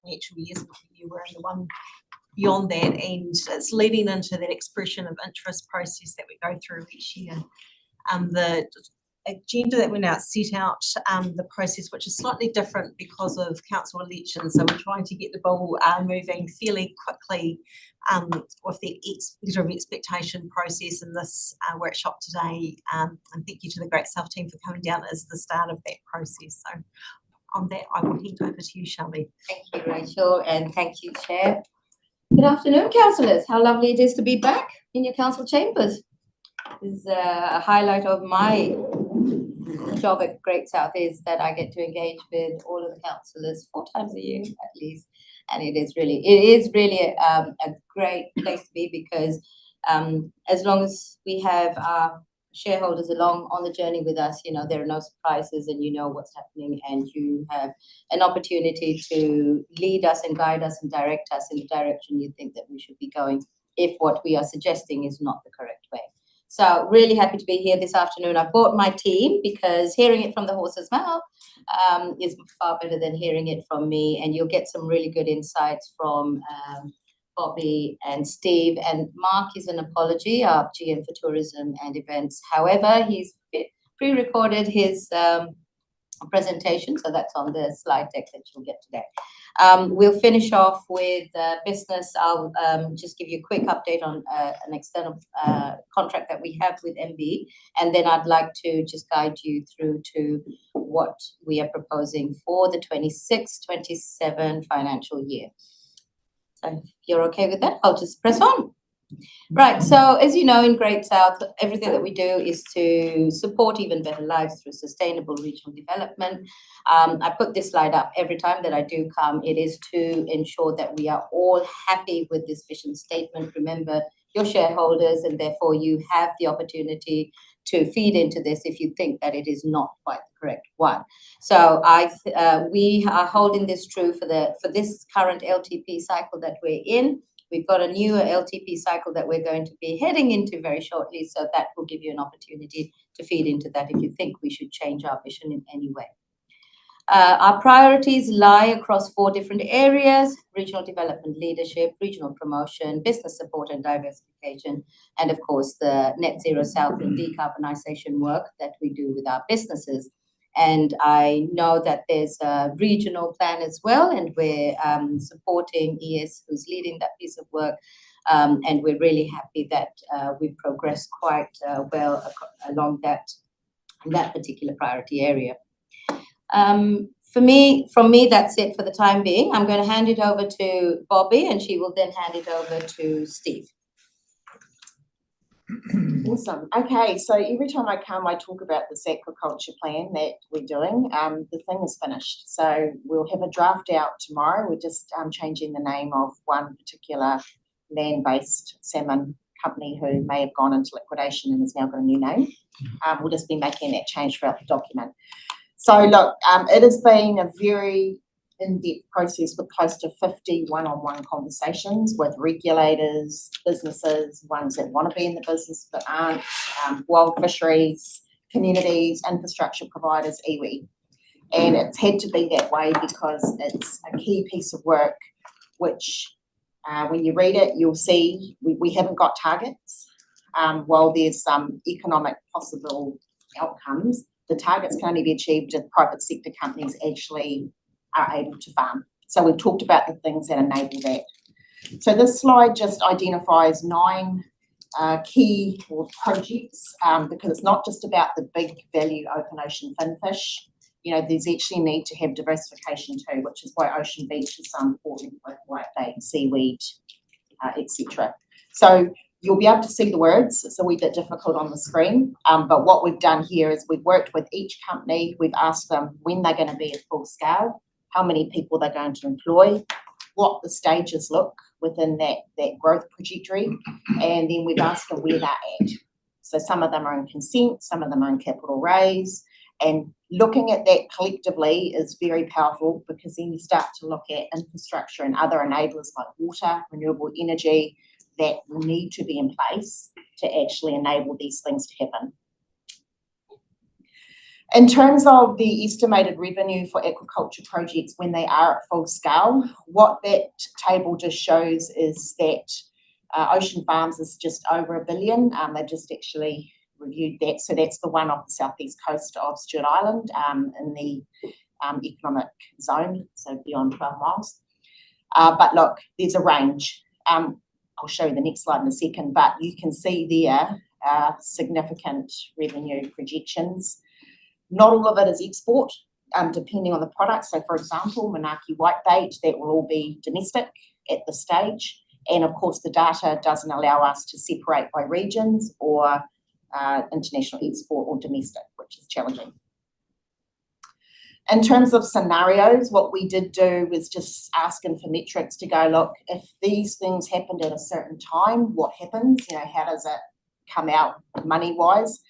financial years, we're in the one beyond that, and it's leading into that expression of interest process that we go through each year. The agenda that we now set out, the process, which is slightly different because of council elections, so we're trying to get the ball moving fairly quickly with the letter of expectation process in this workshop today, and thank you to the Great South team for coming down as the start of that process. So on that, I will hand over to you, Shelby. Thank you, Rachel, and thank you, Chair. Good afternoon, councillors. How lovely it is to be back in your council chambers. This is a highlight of my job at Great South, is that I get to engage with all of the councillors 4 times a year at least, and it is really a great place to be, because as long as we have our shareholders along on the journey with us, you know, there are no surprises, and you know what's happening, and you have an opportunity to lead us and guide us and direct us in the direction you think that we should be going, if what we are suggesting is not the correct way. So really happy to be here this afternoon. I brought my team because hearing it from the horse's mouth is far better than hearing it from me, and you'll get some really good insights from Bobby and Steve. And Mark is an apology, our GM for tourism and events. However, he's pre-recorded his presentation, so that's on the slide deck that you'll get today. We'll finish off with business. I'll just give you a quick update on an external contract that we have with MB, and then I'd like to just guide you through to what we are proposing for the 26-27 financial year. So if you're okay with that, I'll just press on. Right, so as you know, in Great South, everything that we do is to support even better lives through sustainable regional development. I put this slide up every time that I do come. It is to ensure that we are all happy with this vision statement. Remember, you're shareholders, and therefore you have the opportunity to feed into this if you think that it is not quite the correct one. So we are holding this true for this current LTP cycle that we're in. We've got a newer LTP cycle that we're going to be heading into very shortly, so that will give you an opportunity to feed into that if you think we should change our vision in any way. Our priorities lie across 4 different areas: regional development leadership, regional promotion, business support and diversification, and of course the net zero south and decarbonisation work that we do with our businesses. And I know that there's a regional plan as well, and we're supporting ES, who's leading that piece of work, and we're really happy that we've progressed quite well along that particular priority area. From me, that's it for the time being. I'm going to hand it over to Bobby, and she will then hand it over to Steve. Awesome. Okay, so every time I come, I talk about this aquaculture plan that we're doing. The thing is finished, so we'll have a draft out tomorrow. We're just changing the name of one particular land-based salmon company who may have gone into liquidation and has now got a new name. We'll just be making that change throughout the document. So look, it has been a very in-depth process with close to 50 one-on-one conversations with regulators, businesses, ones that want to be in the business but aren't, wild fisheries, communities, infrastructure providers, iwi. And it's had to be that way because it's a key piece of work which, when you read it, you'll see we haven't got targets. While there's some economic possible outcomes, the targets can only be achieved if private sector companies actually are able to farm. So we've talked about the things that enable that. So this slide just identifies 9 key projects, because it's not just about the big value open ocean finfish. You know, there's actually need to have diversification too, which is why Ocean Beach is so important with whitebait, seaweed, etc. So you'll be able to see the words. It's a wee bit difficult on the screen, but what we've done here is we've worked with each company. We've asked them when they're going to be at full scale, how many people they're going to employ, what the stages look within that growth trajectory, and then we've asked them where they're at. So some of them are in consent, some of them are in capital raise, and looking at that collectively is very powerful, because then you start to look at infrastructure and other enablers like water, renewable energy, that will need to be in place to actually enable these things to happen. In terms of the estimated revenue for aquaculture projects when they are at full scale, what that table just shows is that Ocean Farms is just over $1 billion. They just actually reviewed that. So that's the one off the southeast coast of Stewart Island in the economic zone, so beyond 12 miles. But look, there's a range. I'll show you the next slide in a second, but you can see there significant revenue projections. Not all of it is export, depending on the product. So for example, Manaki whitebait, that will all be domestic at this stage. And of course, the data doesn't allow us to separate by regions or international export or domestic, which is challenging. In terms of scenarios, what we did do was just asking for metrics to go, look, if these things happened at a certain time, what happens? You know, how does it come out money-wise?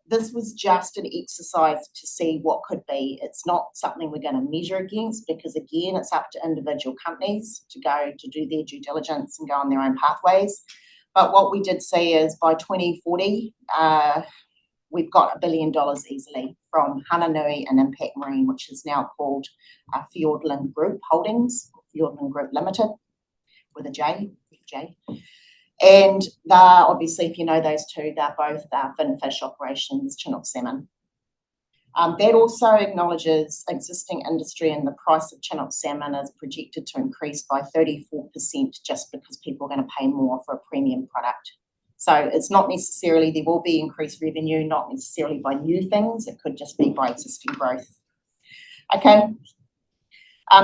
This was just an exercise to see what could be. It's not something we're going to measure against because, again, it's up to individual companies to go to do their due diligence and go on their own pathways. But what we did see is by 2040, we've got $1 billion easily from Hananui and Impact Marine, which is now called Fiordland Group Holdings, Fiordland Group Limited, with a J, FJ. And they're, obviously, if you know those two, they're both fin fish operations, Chinook salmon. That also acknowledges existing industry, and the price of Chinook salmon is projected to increase by 34% just because people are going to pay more for a premium product. So it's not necessarily there will be increased revenue, not necessarily by new things. It could just be by existing growth. Okay.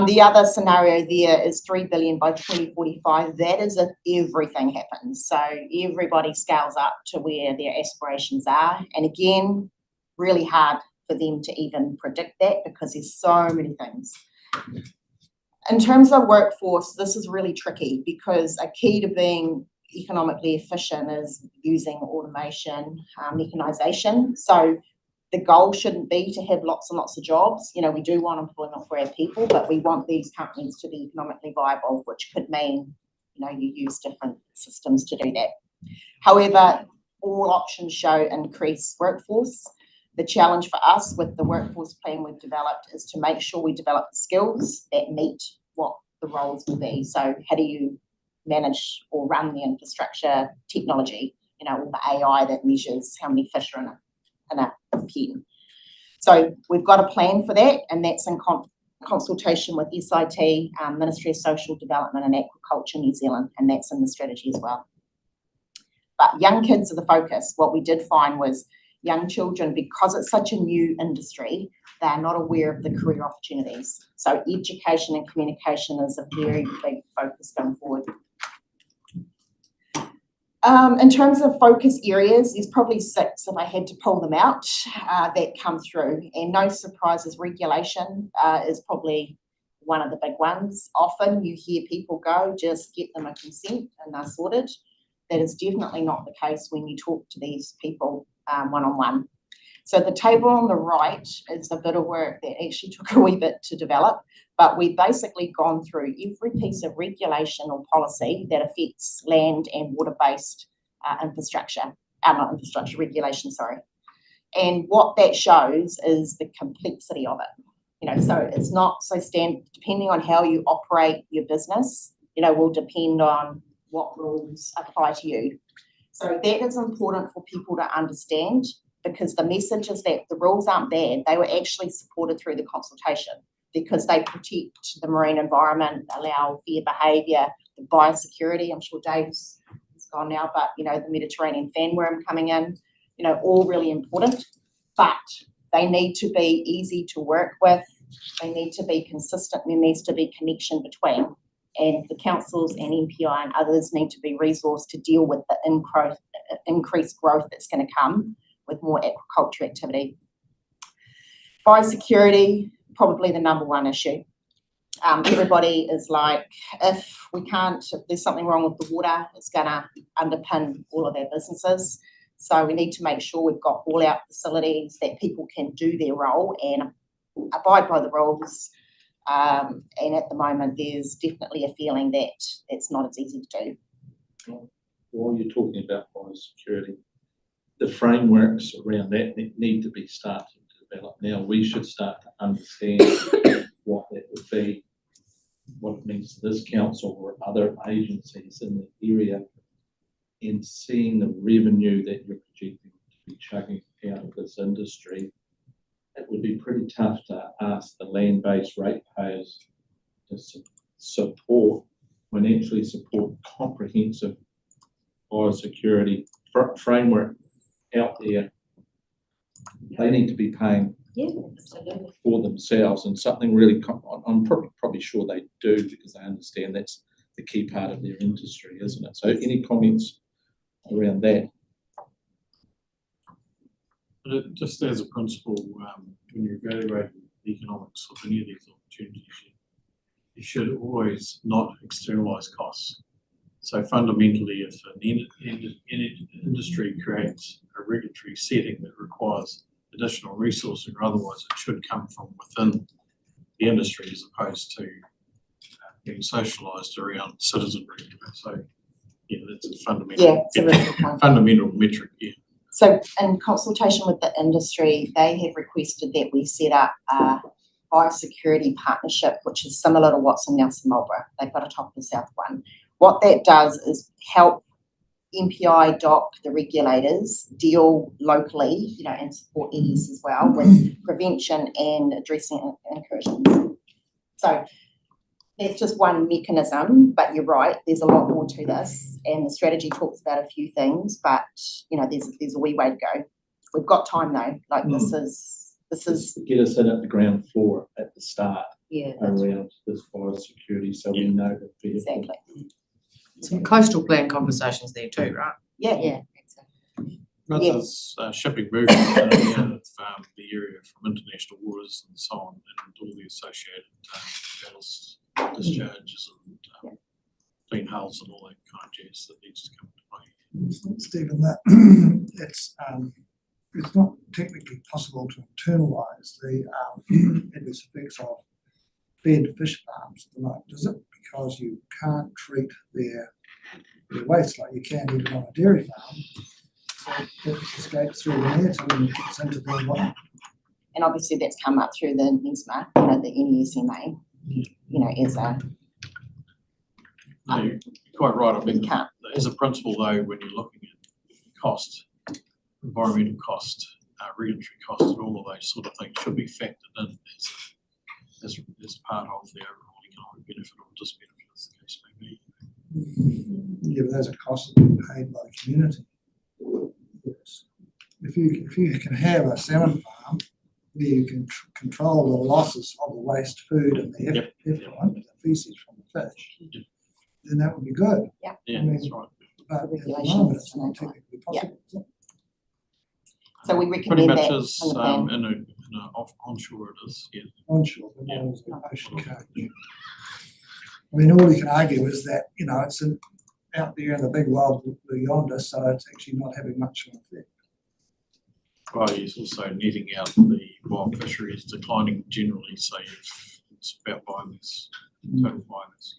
The other scenario there is $3 billion by 2045. That is if everything happens. So everybody scales up to where their aspirations are. And again, really hard for them to even predict that because there's so many things. In terms of workforce, this is really tricky because a key to being economically efficient is using automation, mechanisation. So the goal shouldn't be to have lots and lots of jobs. You know, we do want employment for our people, but we want these companies to be economically viable, which could mean, you know, you use different systems to do that. However, all options show increased workforce. The challenge for us with the workforce plan we've developed is to make sure we develop the skills that meet what the roles will be. So how do you manage or run the infrastructure technology, you know, all the AI that measures how many fish are in a pen. So we've got a plan for that, and that's in consultation with SIT, Ministry of Social Development and Aquaculture New Zealand, and that's in the strategy as well. But young kids are the focus. What we did find was young children, because it's such a new industry, they're not aware of the career opportunities. So education and communication is a very big focus going forward. In terms of focus areas, there's probably 6 if I had to pull them out that come through. And no surprises, regulation is probably one of the big ones. Often you hear people go, just get them a consent and they're sorted. That is definitely not the case when you talk to these people one-on-one. So the table on the right is a bit of work that actually took a wee bit to develop, but we've basically gone through every piece of regulation or policy that affects land and water-based infrastructure, not infrastructure, regulation, sorry. And what that shows is the complexity of it. You know, so it's not so depending on how you operate your business, you know, will depend on what rules apply to you. So that is important for people to understand, because the message is that the rules aren't bad. They were actually supported through the consultation because they protect the marine environment, allow fair behaviour, the biosecurity. I'm sure Dave's gone now, but, you know, the Mediterranean fanworm coming in, you know, all really important. But they need to be easy to work with. They need to be consistent. There needs to be connection between. And the councils and MPI and others need to be resourced to deal with the increased growth that's going to come with more aquaculture activity. Biosecurity, probably the number one issue. Everybody is like, if there's something wrong with the water, it's going to underpin all of our businesses. So we need to make sure we've got all our facilities that people can do their role and abide by the rules. And at the moment, there's definitely a feeling that it's not as easy to do. While you're talking about biosecurity, the frameworks around that need to be starting to developed now. We should start to understand what that would be, what it means to this council or other agencies in the area, and seeing the revenue that you're projecting to be chugging out of this industry. It would be pretty tough to ask the land-based ratepayers to financially support comprehensive biosecurity framework out there. They need to be paying Absolutely. for themselves, and something really, I'm probably sure they do, because they understand that's the key part of their industry, isn't it? So any comments around that? But just as a principle, when you're evaluating the economics of any of these opportunities, you should always not externalise costs. So fundamentally, if an industry creates a regulatory setting that requires additional resourcing or otherwise, it should come from within the industry as opposed to being socialised around citizenry. So yeah, that's a fundamental, it's a really good point. fundamental metric. Yeah. So in consultation with the industry, they have requested that we set up a biosecurity partnership, which is similar to what's in Nelson Marlborough. They've got a top of the south one. What that does is help MPI, DOC, the regulators, deal locally, and support EDS as well with prevention and addressing incursions. So that's just one mechanism, but you're right, there's a lot more to this, and the strategy talks about a few things, but there's a wee way to go. We've got time though. Like this is Get us in at the ground floor at the start That's around this biosecurity, so we know that exactly. Some coastal plan conversations there too, right? Yeah. exactly. But Yeah. there's shipping movement out of the area from international waters and so on, and all the associated ballast discharges and clean hulls and all that kind of jazz that needs to come into play. Stephen, that it's not technically possible to internalise the adverse effects of fed fish farms at the moment, is it? Because you can't treat their waste like you can even on a dairy farm. So it escapes through the net and gets into the water. And obviously that's come up through the NESMA, the NESMA, as a No, you're quite right. I we mean, can't. as a principle though, when you're looking at cost, environmental cost, regulatory cost, and all of those sort of things should be factored in as part of the overall economic benefit or disbenefit, as the case may be. Yeah, but those are costs that are paid by the community. Yes. If you can have a salmon farm where you can control the losses of the waste food and the effluent, the feces from the fish, then that would be good. Yeah, I mean, that's right. But at the regulations moment, it's and not that, technically possible. is it? So we Pretty recommend much that as in the plan. in a onshore it is. Yeah. Onshore, but Yeah. not as an ocean coach. I mean, all you can argue is that, it's out there in the big world beyond us, so it's actually not having much of an effect. Well, he's also netting out the wild fisheries declining generally, so it's about biomass, total biomass.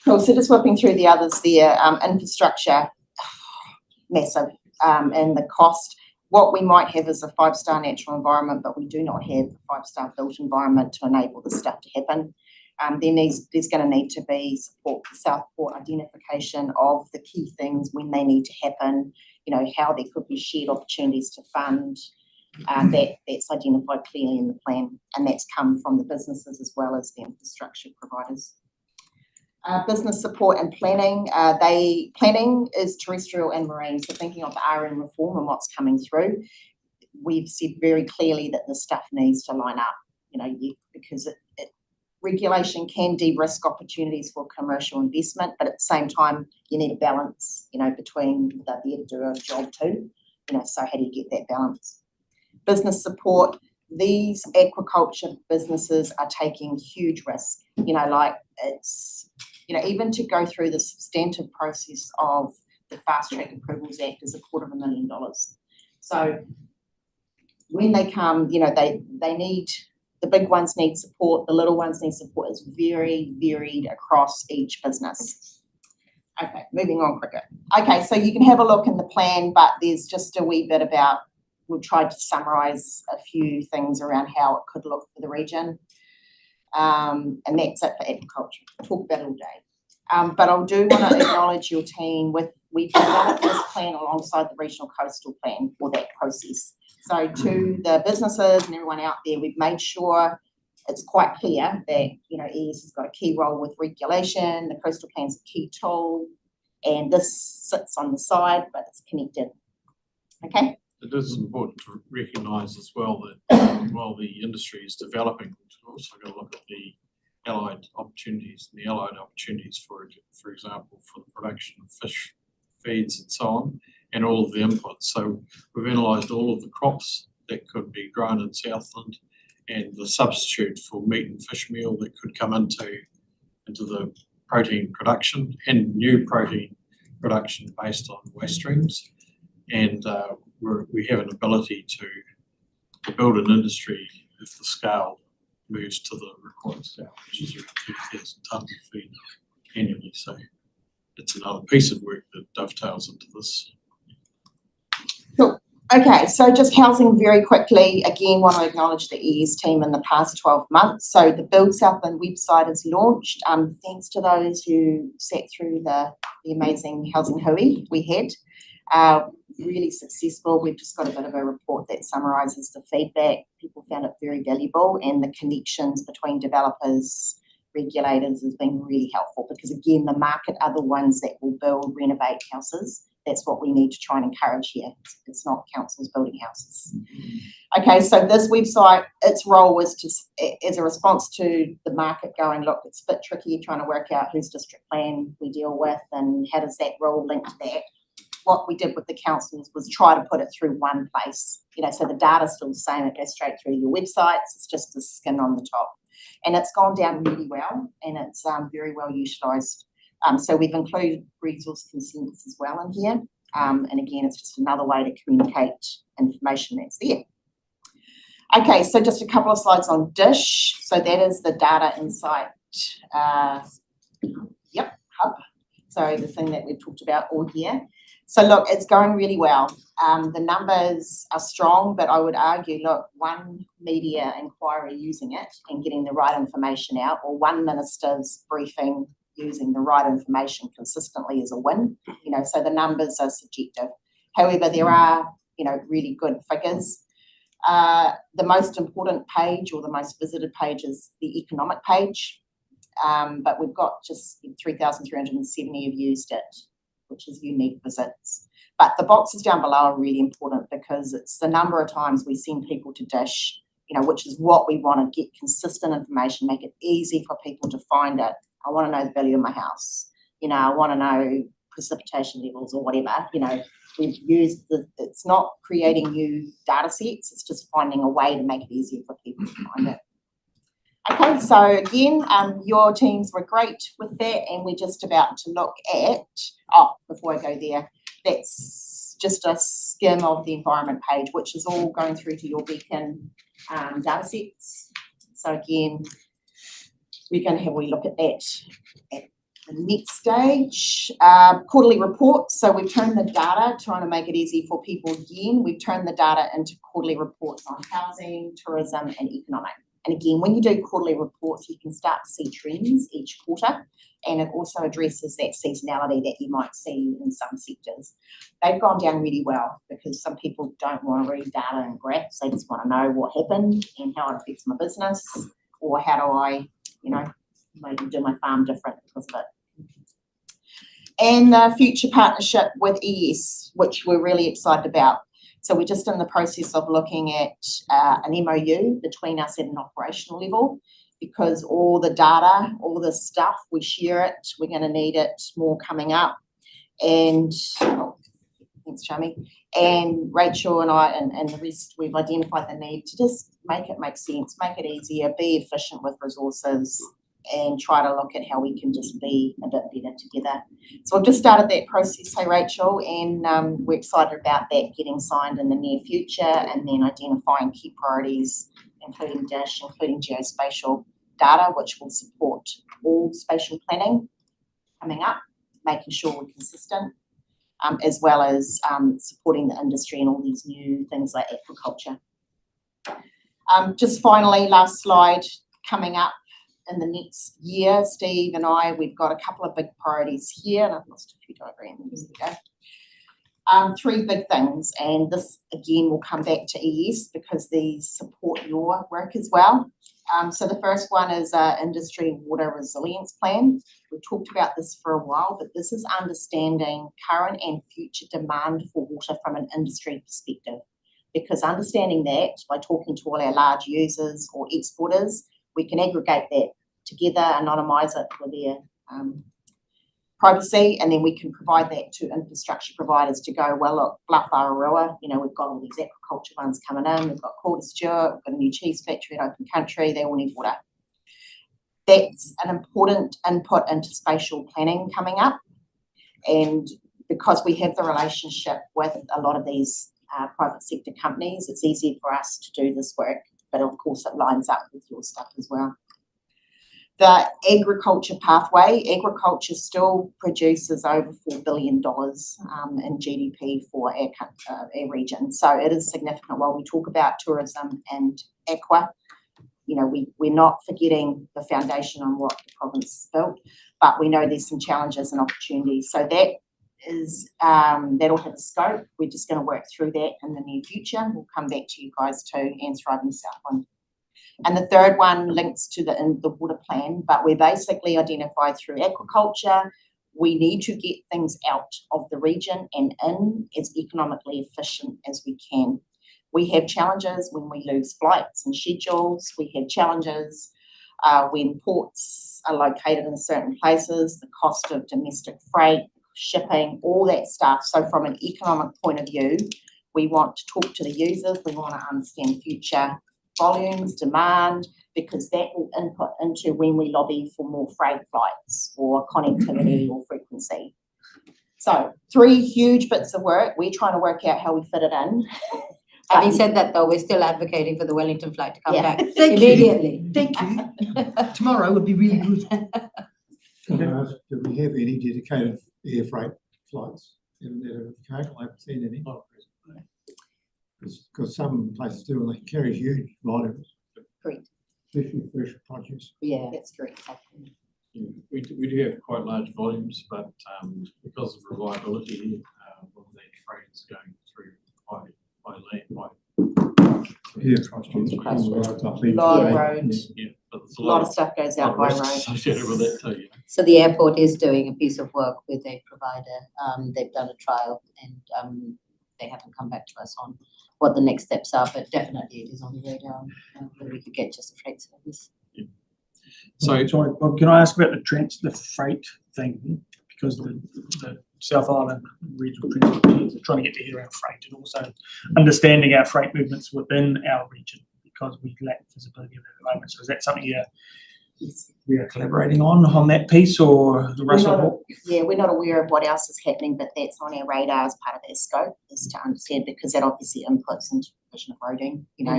Cool, so just whipping through the others there, infrastructure, massive, and the cost. What we might have is a 5-star natural environment, but we do not have a 5-star built environment to enable this stuff to happen. There's going to need to be support for Southport, identification of the key things when they need to happen, how there could be shared opportunities to fund. That's identified clearly in the plan, and that's come from the businesses as well as the infrastructure providers. Business support and planning. Planning is terrestrial and marine, so thinking of the RM reform and what's coming through, we've said very clearly that this stuff needs to line up, because regulation can de-risk opportunities for commercial investment, but at the same time, you need a balance, between they're there to do a job too, so how do you get that balance? Business support. These aquaculture businesses are taking huge risks, even to go through the substantive process of the Fast Track Approvals Act is $250,000. So when they come, they need, the big ones need support, the little ones need support. It's very varied across each business. Okay, moving on quicker. Okay, so you can have a look in the plan, but there's just a wee bit about we've tried to summarise a few things around how it could look for the region. And that's it for agriculture. Talk about it all day. But I do want to acknowledge your team we've developed this plan alongside the regional coastal plan for that process. So to the businesses and everyone out there, we've made sure it's quite clear that, ES has got a key role with regulation, the coastal plan's a key tool, and this sits on the side, but it's connected. Okay? It is important to recognise as well that while the industry is developing, we've also got to look at the allied opportunities, for example, for the production of fish feeds and so on, and all of the inputs. So we've analysed all of the crops that could be grown in Southland and the substitute for meat and fish meal that could come into the protein production and new protein production based on waste streams. And we have an ability to build an industry if the scale moves to the required scale, which is around 2,000 tonnes of feed annually. So it's another piece of work that dovetails into this. Cool. Okay, so just housing very quickly. Again, want to acknowledge the ES team in the past 12 months. So the Build Southland website is launched. Thanks to those who sat through the amazing housing hui we had. Really successful. We've just got a bit of a report that summarises the feedback. People found it very valuable, and the connections between developers, regulators has been really helpful, because again, the market are the ones that will build, renovate houses. That's what we need to try and encourage here. It's not councils building houses. Okay, so this website, its role was as a response to the market going, look, it's a bit tricky trying to work out whose district plan we deal with and how does that role link to that. What we did with the councils was try to put it through one place, so the data's still the same, it goes straight through your websites, it's just the skin on the top. And it's gone down really well, and it's very well utilised. So we've included resource consents as well in here. And again, it's just another way to communicate information that's there. Okay, so just a couple of slides on Dish. So that is the data insight, hub. So the thing that we've talked about all year. So look, it's going really well. The numbers are strong, but I would argue, look, one media inquiry using it and getting the right information out, or one minister's briefing using the right information consistently is a win. So the numbers are subjective. However, there are, really good figures. The most important page, or the most visited page, is the economic page. But we've got just 3,370 have used it, which is unique visits. But the boxes down below are really important, because it's the number of times we send people to Dish, which is what we want to get consistent information, make it easy for people to find it. I want to know the value of my house. I want to know precipitation levels or whatever. We've used it's not creating new data sets, it's just finding a way to make it easier for people to find it. Okay, so again, your teams were great with that, and we're just about to look at, before I go there, that's just a skim of the environment page, which is all going through to your Beacon data sets. So again, we're going to have a look at that at the next stage. Quarterly reports. So we've turned the data, trying to make it easy for people again. We've turned the data into quarterly reports on housing, tourism, and economic. And again, when you do quarterly reports, you can start to see trends each quarter, and it also addresses that seasonality that you might see in some sectors. They've gone down really well, because some people don't want to read data and graphs. They just want to know what happened and how it affects my business, or how do I, maybe do my farm different because of it. And the future partnership with ES, which we're really excited about. So we're just in the process of looking at an MOU between us at an operational level, because all the data, all the stuff, we share it. We're going to need it more coming up. And thanks, Jamie. And Rachel and I and the rest, we've identified the need to just make it make sense, make it easier, be efficient with resources, and try to look at how we can just be a bit better together. So I've just started that process, hey Rachel, and we're excited about that getting signed in the near future, and then identifying key priorities, including Dish, including geospatial data, which will support all spatial planning coming up, making sure we're consistent. as well as supporting the industry and all these new things like aquaculture. Just finally, last slide, coming up in the next year, Steve and I, we've got a couple of big priorities here, and I've lost a few diagrams. There we go. 3 big things, and this again will come back to ES because these support your work as well. So the first one is industry water resilience plan. We've talked about this for a while, but this is understanding current and future demand for water from an industry perspective. Because understanding that by talking to all our large users or exporters, we can aggregate that together, anonymise it for their privacy, and then we can provide that to infrastructure providers to go, well, look, Bluff Araroa, you know, we've got all these aquaculture ones coming in, we've got Calder Stewart, we've got a new cheese factory at Open Country, they all need water. That's an important input into spatial planning coming up, and because we have the relationship with a lot of these private sector companies, it's easier for us to do this work, but of course it lines up with your stuff as well. The agriculture pathway, agriculture still produces over $4 billion in GDP for our region. So it is significant. While we talk about tourism and aqua, you know, we're not forgetting the foundation on what the province has built, but we know there's some challenges and opportunities. So that is, that'll have a scope. We're just going to work through that in the near future. We'll come back to you guys too, and Thriving Southland. And the third one links to the water plan, but we're basically identified through aquaculture. We need to get things out of the region and in as economically efficient as we can. We have challenges when we lose flights and schedules. We have challenges when ports are located in certain places, the cost of domestic freight, shipping, all that stuff. So from an economic point of view, we want to talk to the users. We want to understand future volumes, demand, because that will input into when we lobby for more freight flights or connectivity or frequency. So 3 huge bits of work. We're trying to work out how we fit it in. Having said that, though, we're still advocating for the Wellington flight to come back Thank you. immediately. Thank you. Tomorrow would be really good. Can I ask, do we have any dedicated air freight flights in that occasion? I haven't seen any. Because some places do, and they carry huge volumes. Correct. Especially fresh produce. Yeah, that's correct. Yeah, we do have quite large volumes, but because of reliability here, all of that freight is going through by land, Yeah, A lot of roads. yeah, but there's A lot of stuff goes out by road. associated with that too. Yeah. So the airport is doing a piece of work with a provider. They've done a trial and they haven't come back to us on what the next steps are, but definitely it is on the radar whether we could get just a freight service. Yeah. So, sorry, Bob, can I ask about the freight thing? Because the South Island regional transport teams are trying to get to here around freight and also understanding our freight movements within our region because we lack visibility of that at the moment. So is that something we are collaborating on that piece, or the Russell? We're not aware of what else is happening, but that's on our radar as part of our scope, is to understand, because that obviously inputs into provision of roading, you know,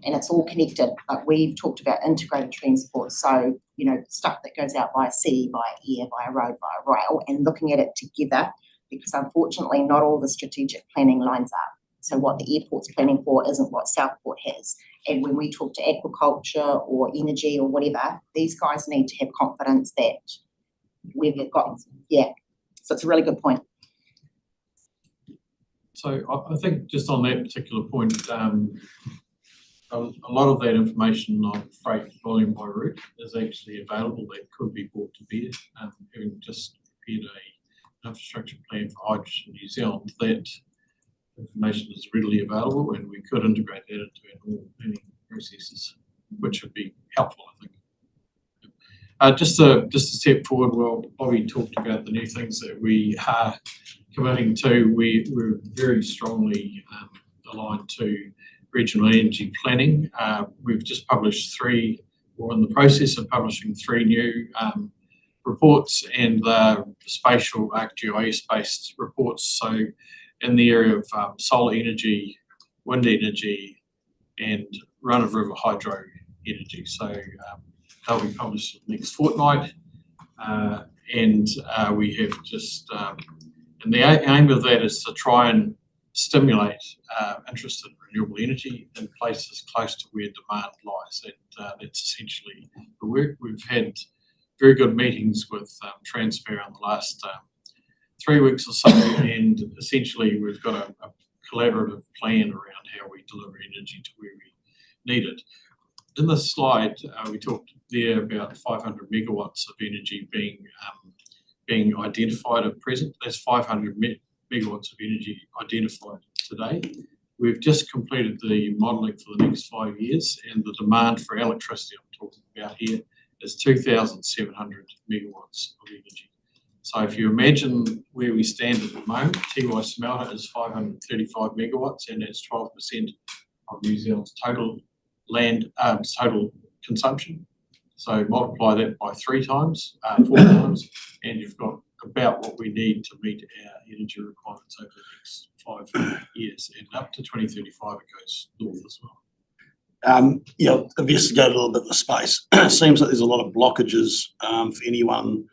and it's all connected. But we've talked about integrated transport, so, you know, stuff that goes out via sea, via air, via road, via rail, and looking at it together, because unfortunately not all the strategic planning lines up. So what the airport's planning for isn't what Southport has. And when we talk to aquaculture or energy or whatever, these guys need to have confidence that we've got, yeah. So it's a really good point. So I think just on that particular point, a lot of that information on freight volume by route is actually available that could be brought to bear. Having just prepared an infrastructure plan for Hydrogen New Zealand, that information is readily available, and we could integrate that into our normal planning processes, which would be helpful, I think. Just a step forward, well, Bobby talked about the new things that we are committing to. We're very strongly aligned to regional energy planning. We've just published 3, or in the process of publishing 3 new reports, and spatial ArcGIS-based reports. So in the area of solar energy, wind energy, and run-of-river hydro energy. So they'll be published next fortnight. And we have just, And the aim of that is to try and stimulate interest in renewable energy in places close to where demand lies. That's essentially the work. We've had very good meetings with Transpower in the last 3 weeks or so, and essentially we've got a collaborative plan around how we deliver energy to where we need it. In this slide, we talked there about 500 megawatts of energy being identified at present. That's 500 megawatts of energy identified today. We've just completed the modelling for the next 5 years, and the demand for electricity I'm talking about here is 2,700 megawatts of energy. So if you imagine where we stand at the moment, Tiwai Smelter is 535 megawatts, and that's 12% of New Zealand's total total consumption. So multiply that by 4 times, and you've got about what we need to meet our energy requirements over the next 5 years, and up to 2035 it goes north as well. Investigate a little bit in the space. It seems like there's a lot of blockages for anyone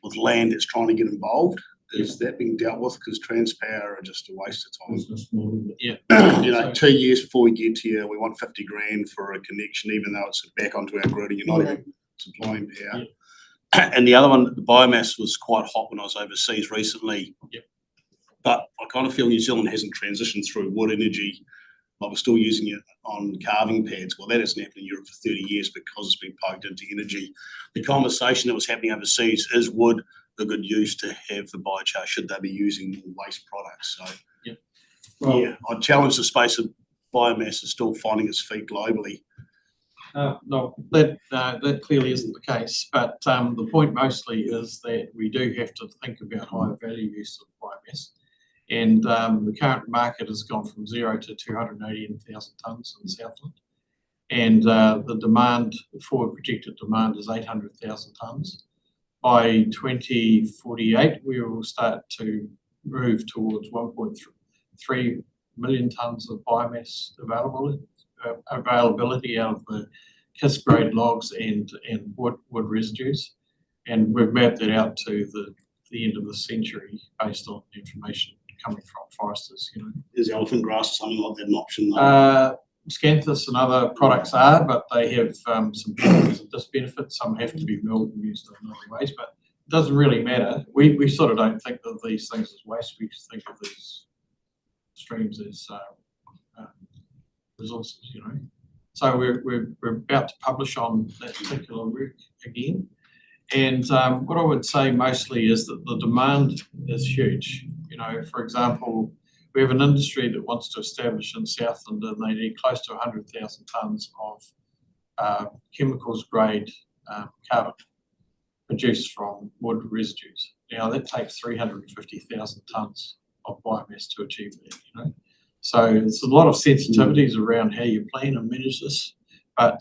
with land that's trying to get involved. Is that being dealt with? Because Transpower are just a waste of time. Business model. Yeah. 2 years before we get here, we want 50 grand for a connection, even though it's back onto our grid and you're not even supplying power. Yeah. And the other one, the biomass was quite hot when I was overseas recently. Yep. But I kind of feel New Zealand hasn't transitioned through wood energy, but we're still using it on carving pads. Well, that hasn't happened in Europe for 30 years because it's been poked into energy. The conversation that was happening overseas, is wood a good use to have for biochar? Should they be using more waste products? So, I'd challenge the space of biomass is still finding its feet globally. No, that clearly isn't the case, but the point mostly is that we do have to think about higher value use of biomass. And the current market has gone from 0 to 280,000 tonnes in Southland. And the demand, the forward projected demand is 800,000 tonnes. By 2048, we will start to move towards 1.3 million tonnes of biomass availability out of the KISS grade logs and wood residues. And we've mapped that out to the end of the century based on information coming from foresters. Is elephant grass something like that an option? Scanthus and other products are, but they have some benefits and disbenefits. Some have to be milled and used in other ways, but it doesn't really matter. We sort of don't think of these things as waste. We just think of these streams as resources, So we're about to publish on that particular work again. And what I would say mostly is that the demand is huge. For example, we have an industry that wants to establish in Southland, and they need close to 100,000 tonnes of chemicals grade carbon produced from wood residues. Now that takes 350,000 tonnes of biomass to achieve that, So there's a lot of sensitivities around how you plan and manage this, but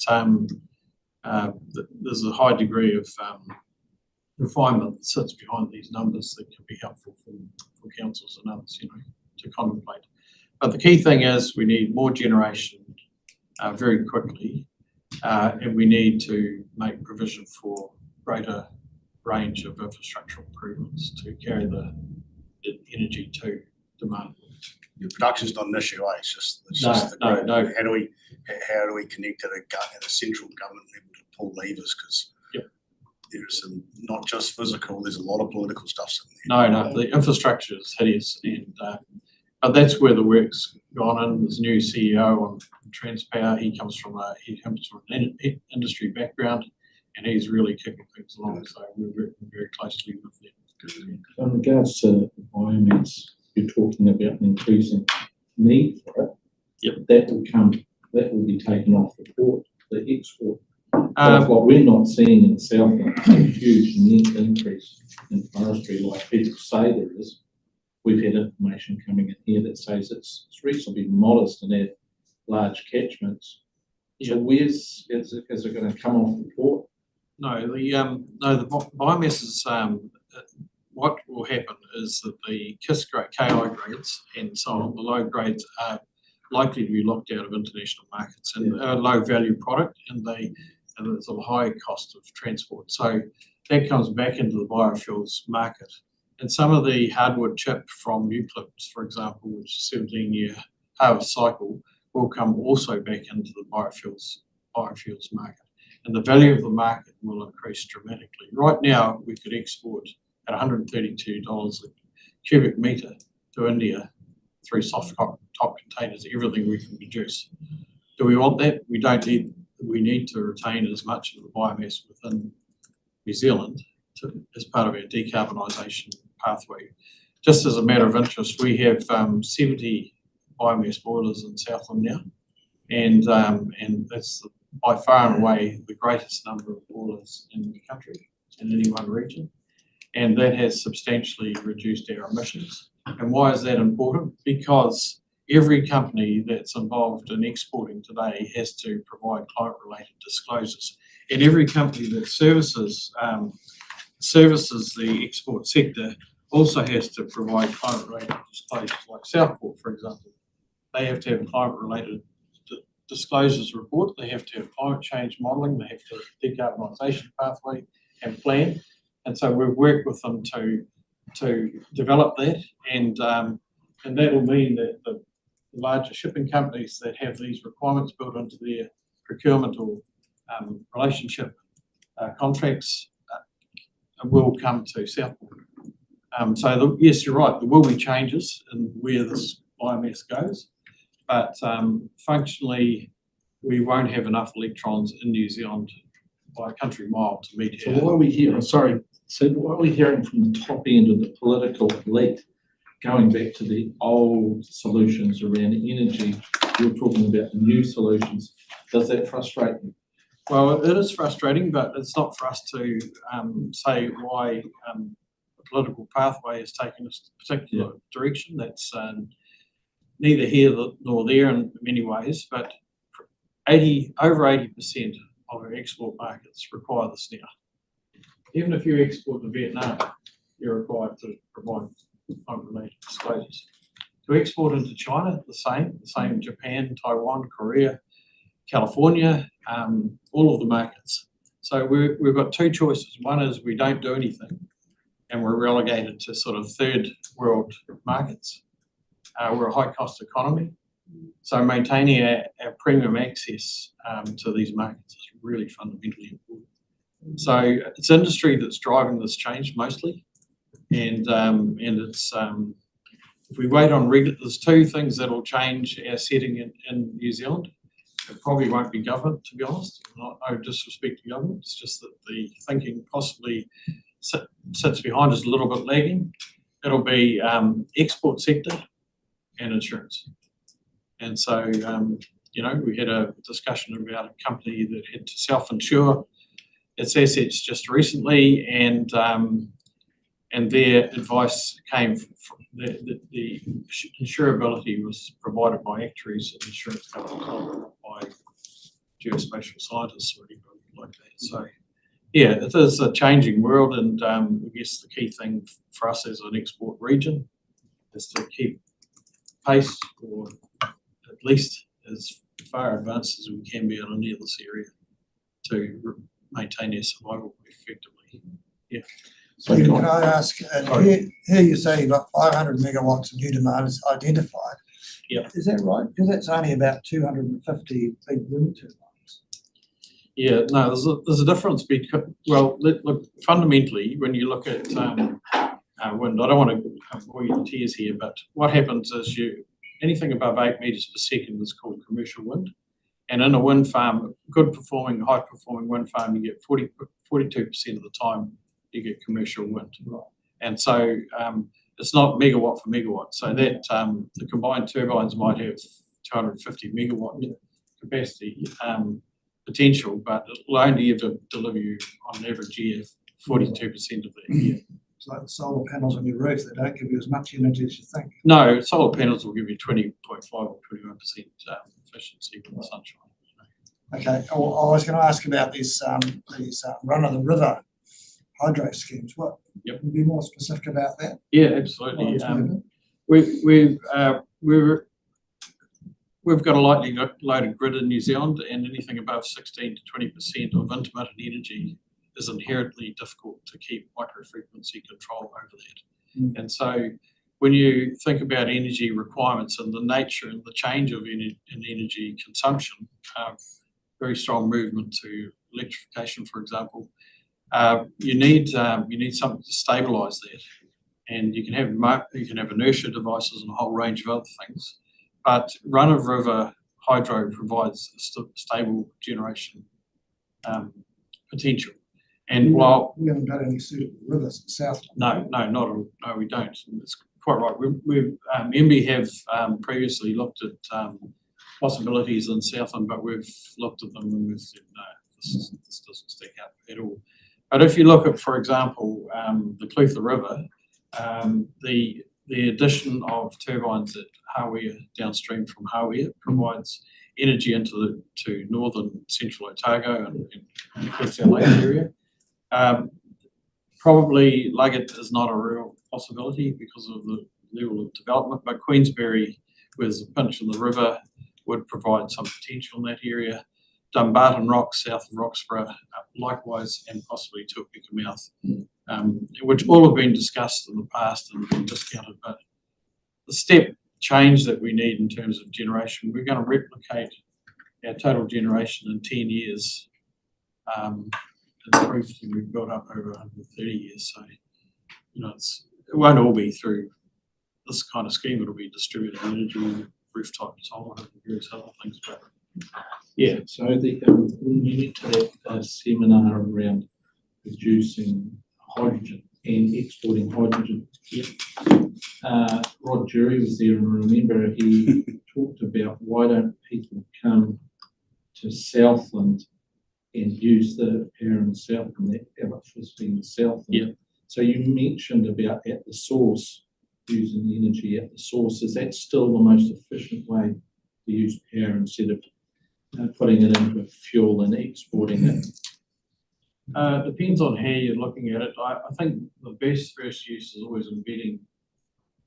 there's a high degree of refinement that sits behind these numbers that can be helpful for councils and others, to contemplate. But the key thing is we need more generation very quickly, and we need to make provision for greater range of infrastructural improvements to carry the energy to demand. Your production's not an issue, It's just No. How do we connect at a central government level to pull levers? Because there's not just physical, there's a lot of political stuff sitting there. No, the infrastructure is hideous, and but that's where the work's gone in. There's a new CEO on Transpower. He comes from an industry background, and he's really kicking things along. So we're working very closely with them. In regards to biomass, you're talking about an increasing need for it. Yep. That will be taken off the port, the export. What we're not seeing in Southland is a huge net increase in forestry like people say there is. We've had information coming in here that says it's reasonably modest in our large catchments. So is it going to come off the port? No, the biomass is what will happen is that the KISS grade, KI grades and so on, the low grades are likely to be locked out of international markets and a low value product, and there's a high cost of transport. So that comes back into the biofuels market, And some of the hardwood chip from eucalyptus, for example, which is a 17-year harvest cycle, will come also back into the biofuels market. And the value of the market will increase dramatically. Right now, we could export at $132 a cubic metre to India through soft top containers, everything we can produce. Do we want that? We don't need. We need to retain as much of the biomass within New Zealand as part of our decarbonisation pathway. Just as a matter of interest, we have 70 biomass boilers in Southland now, and that's by far and away the greatest number of boilers in the country, in any one region, and that has substantially reduced our emissions. And why is that important? Because every company that's involved in exporting today has to provide climate-related disclosures, and every company that services the export sector also has to provide climate-related disclosures. Like Southport, for example, they have to have climate-related disclosures report. They have to have climate change modelling. They have to have decarbonisation pathway and plan. And so we've worked with them to develop that, and that will mean that the larger shipping companies that have these requirements built into their procurement or relationship contracts will come to Southport. Yes, you're right, there will be changes in where this biomass goes, but functionally we won't have enough electrons in New Zealand by a country mile to meet So what are we hearing? Sorry, so what are we hearing from the top end of the political elite, going back to the old solutions around energy? You're talking about new solutions. Does that frustrate you? Well, it is frustrating, but it's not for us to say why the political pathway has taken this particular direction. That's neither here nor there in many ways, but over 80% of our export markets require this now. Even if you export to Vietnam, you're required to provide climate-related disclosures. To export into China, the same Japan, Taiwan, Korea, California, all of the markets. So we've got two choices. One is we don't do anything and we're relegated to sort of third world markets. We're a high cost economy. So maintaining our premium access to these markets is really fundamentally important. So it's industry that's driving this change mostly. And it's if we wait on there's two things that'll change our setting in New Zealand. It probably won't be government, to be honest. No disrespect to government. It's just that the thinking possibly sits behind us a little bit lagging. It'll be export sector and insurance. And so, we had a discussion about a company that had to self-insure its assets just recently, and their advice came from the insurability was provided by actuaries and insurance companies, not by geospatial scientists or anybody like that. So, yeah, it is a changing world, and I guess the key thing for us as an export region is to keep pace, or at least as far advanced as we can be in any of this area to maintain our survival effectively. Yeah. So can I ask, here you say you've got 500 megawatts of new demand is identified. Yeah. Is that right? Because that's only about 250 big wind turbines. Yeah, no, there's a difference because, well, look, fundamentally, when you look at wind, I don't want to bore you to tears here, but what happens is anything above 8 metres per second is called commercial wind. And in a wind farm, good performing, high performing wind farm, you get 42% of the time you get commercial wind. Right. And so it's not megawatt for megawatt. So that the combined turbines might have 250 megawatt capacity potential, but it'll only ever deliver you on average year 42% of that year. It's like the solar panels on your roof, they don't give you as much energy as you think. No, solar panels will give you 20.5 or 21% efficiency from the sunshine. Okay, I was going to ask about these run-of-the-river hydro schemes. What? Yep. Can you be more specific about that? Yeah, absolutely. We've got a lightly loaded grid in New Zealand, and anything above 16 to 20% of intermittent energy is inherently difficult to keep microfrequency control over that. And so when you think about energy requirements and the nature and the change of in energy consumption, very strong movement to electrification, for example, you need something to stabilise that. And you can have inertia devices and a whole range of other things, but run-of-river hydro provides a stable generation potential. And while we haven't got any suitable rivers in Southland. no, not at all. No, we don't. It's quite right. We've MB have previously looked at possibilities in Southland, but we've looked at them and we've said no, this doesn't stack up at all. But if you look at, for example, the Clutha River, the addition of turbines at Hawea downstream from Hawea provides energy to northern central Otago and Queen's Lake area. Probably Luggett is not a real possibility because of the level of development, but Queensbury, where there's a pinch in the river, would provide some potential in that area. Dumbarton Rocks, south of Roxburgh, likewise, and possibly Tuapeka Mouth, which all have been discussed in the past and been discounted. But the step change that we need in terms of generation, we're going to replicate our total generation in 10 years. The proof that we've built up over 130 years. So, it won't all be through this kind of scheme. It'll be distributed energy, rooftop solar, and various other things. But yeah, so when you went to that seminar around producing hydrogen and exporting hydrogen, Rod Jury was there, and I remember he talked about why don't people come to Southland and use the power in Southland, that electricity in Southland. Yeah. So you mentioned about at the source, using the energy at the source. Is that still the most efficient way to use power instead of putting it into fuel and exporting it? Depends on how you're looking at it. I think the best first use is always embedding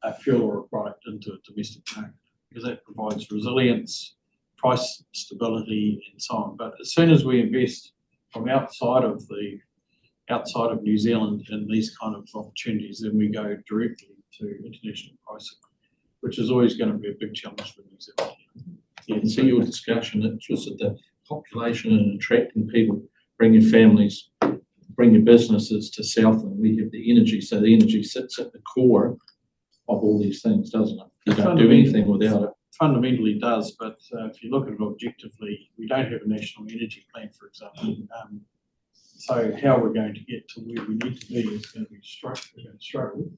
a fuel or a product into a domestic market, because that provides resilience, price stability, and so on. But as soon as we invest from outside of New Zealand in these kind of opportunities, then we go directly to international pricing, which is always going to be a big challenge for New Zealand. Yeah, and so your discussion, it's just at the population and attracting people, bring your families, bring your businesses to Southland. We have the energy, so the energy sits at the core of all these things, doesn't it? You don't do anything without it. Fundamentally does, but if you look at it objectively, we don't have a national energy plan, for example. So how we're going to get to where we need to be is going to be struggle.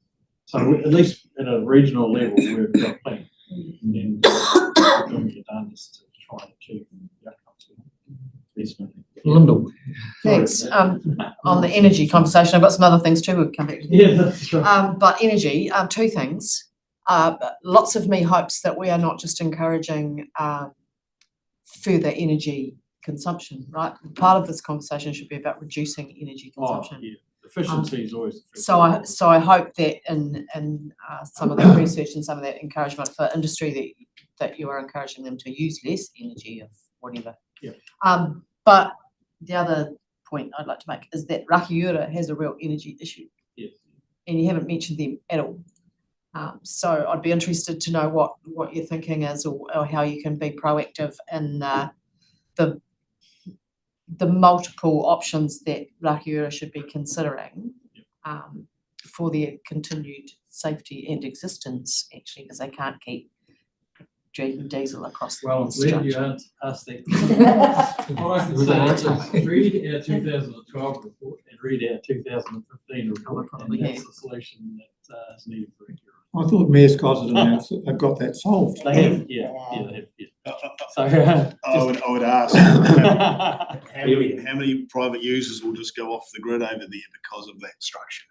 So at least at a regional level, we've got a plan. And doing your darndest to try and achieve the outcomes. Lyndall. Thanks. On the energy conversation, I've got some other things too. We'll come back to. Yeah, that's right. But energy, two things. Lots of me hopes that we are not just encouraging further energy consumption, right? Part of this conversation should be about reducing energy consumption. Yeah. Efficiency is always the first. So I hope that in some of that research and some of that encouragement for industry that you are encouraging them to use less energy of whatever. Yeah. But the other point I'd like to make is that Rakiura has a real energy issue. Yes. And you haven't mentioned them at all. So I'd be interested to know what your thinking is, or how you can be proactive in the multiple options that Rakiura should be considering for their continued safety and existence, actually, because they can't keep dragging diesel across the Well, I'm glad you structure. asked that. What I can say is read our 2012 report and read our 2015 report, probably and that's have. the solution that is needed for Rakiura. I thought Mayor Scott had announced that they've got that solved. They have, yeah, they have, yeah. So, I would ask, how many private users will just go off the grid over there because of that structure?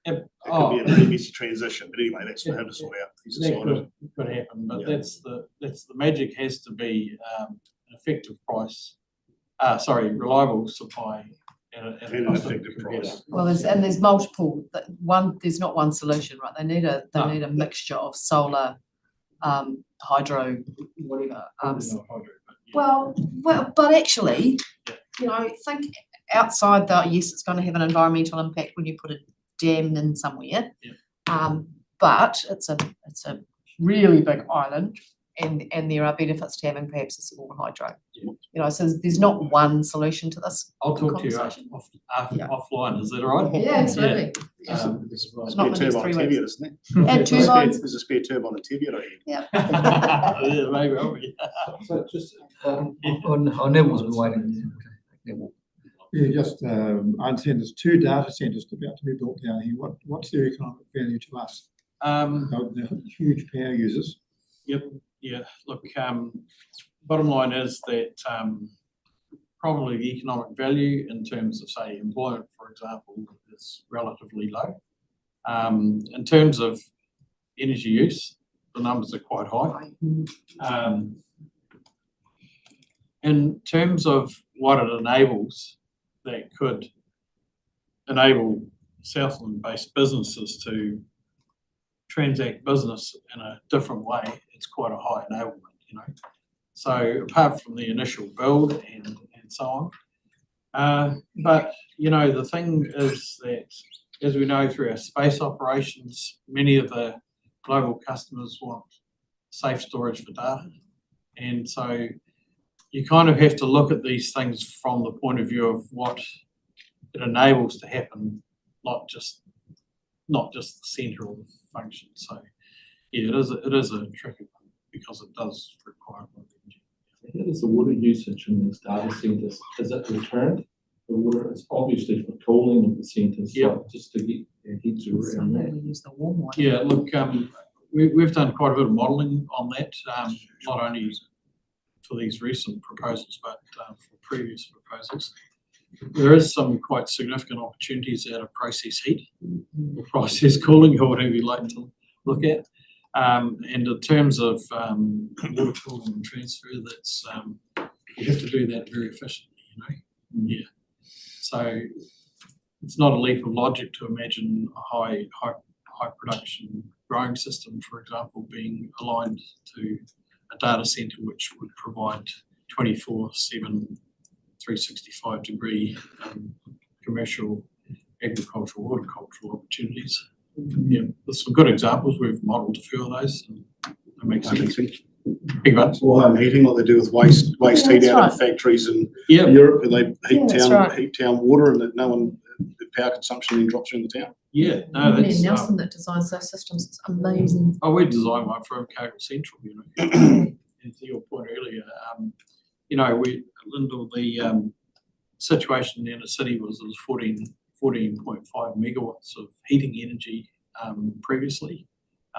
It could be a messy transition, but anyway, that's for him to sort out. He's that decided. could happen, but Yeah. that's the magic has to be an effective price. Reliable supply at a And an cost effective competitive. price. Well, there's multiple. There's not one solution, right? They need a mixture of solar, hydro, whatever. Probably not hydro, but yeah. Well, but actually, think outside yes, it's going to have an environmental impact when you put a dam in somewhere. Yeah. But it's a really big island, and there are benefits to having perhaps a small hydro. Yeah. You know, so there's not one solution to this. I'll talk to you conversation. offline, is that all right? Yeah, absolutely. There's Not a in spare the next turbine 3 in weeks. Teviot, isn't there? And turbines. There's a spare turbine in Teviot, I hear. Yeah. Yeah, maybe, I'll be. So just, on Neville's been waiting. Neville. Yeah, just, I understand there's 2 data centres about to be built down here. What's their economic value to us? They're huge power users. Yep, yeah, look, bottom line is that probably the economic value in terms of, say, employment, for example, is relatively low. In terms of energy use, the numbers are quite high. In terms of what it enables, that could enable Southland-based businesses to transact business in a different way, it's quite a high enablement, you know. So apart from the initial build and so on, but you know, the thing is that, as we know through our space operations, many of the global customers want safe storage for data, and so you kind of have to look at these things from the point of view of what it enables to happen, not just the centre of the function. So yeah, it is a tricky one because it does require a lot of energy. how does the water usage in these data centres, is it returned? The water is obviously for cooling of the centres, Yep. so just to get your heads around that. We use the warm water. Yeah, look, we've done quite a bit of modelling on that, not only for these recent proposals, but for previous proposals. There is some quite significant opportunities out of process heat, or process cooling, or whatever you like to look at. And in terms of water cooling and transfer, that's you have to do that very efficiently, you know. Yeah. So it's not a leap of logic to imagine a high production growing system, for example, being aligned to a data centre which would provide 24/7, 365-degree commercial, agricultural, horticultural opportunities. Yeah, there's some good examples. We've modelled a few of those, and that makes sense. Big ones. Or home heating, what they do with waste heat out of factories in Yeah, Europe, and they heat that's town right. heat town water, and that the power consumption then drops in the town. yeah. No, Ian that's. Nelson that designs those systems. It's amazing. Oh, we designed one for Invercargill Central, you know. And to your point earlier, you know, Lyndall, the situation in the city was 14.5 megawatts of heating energy previously,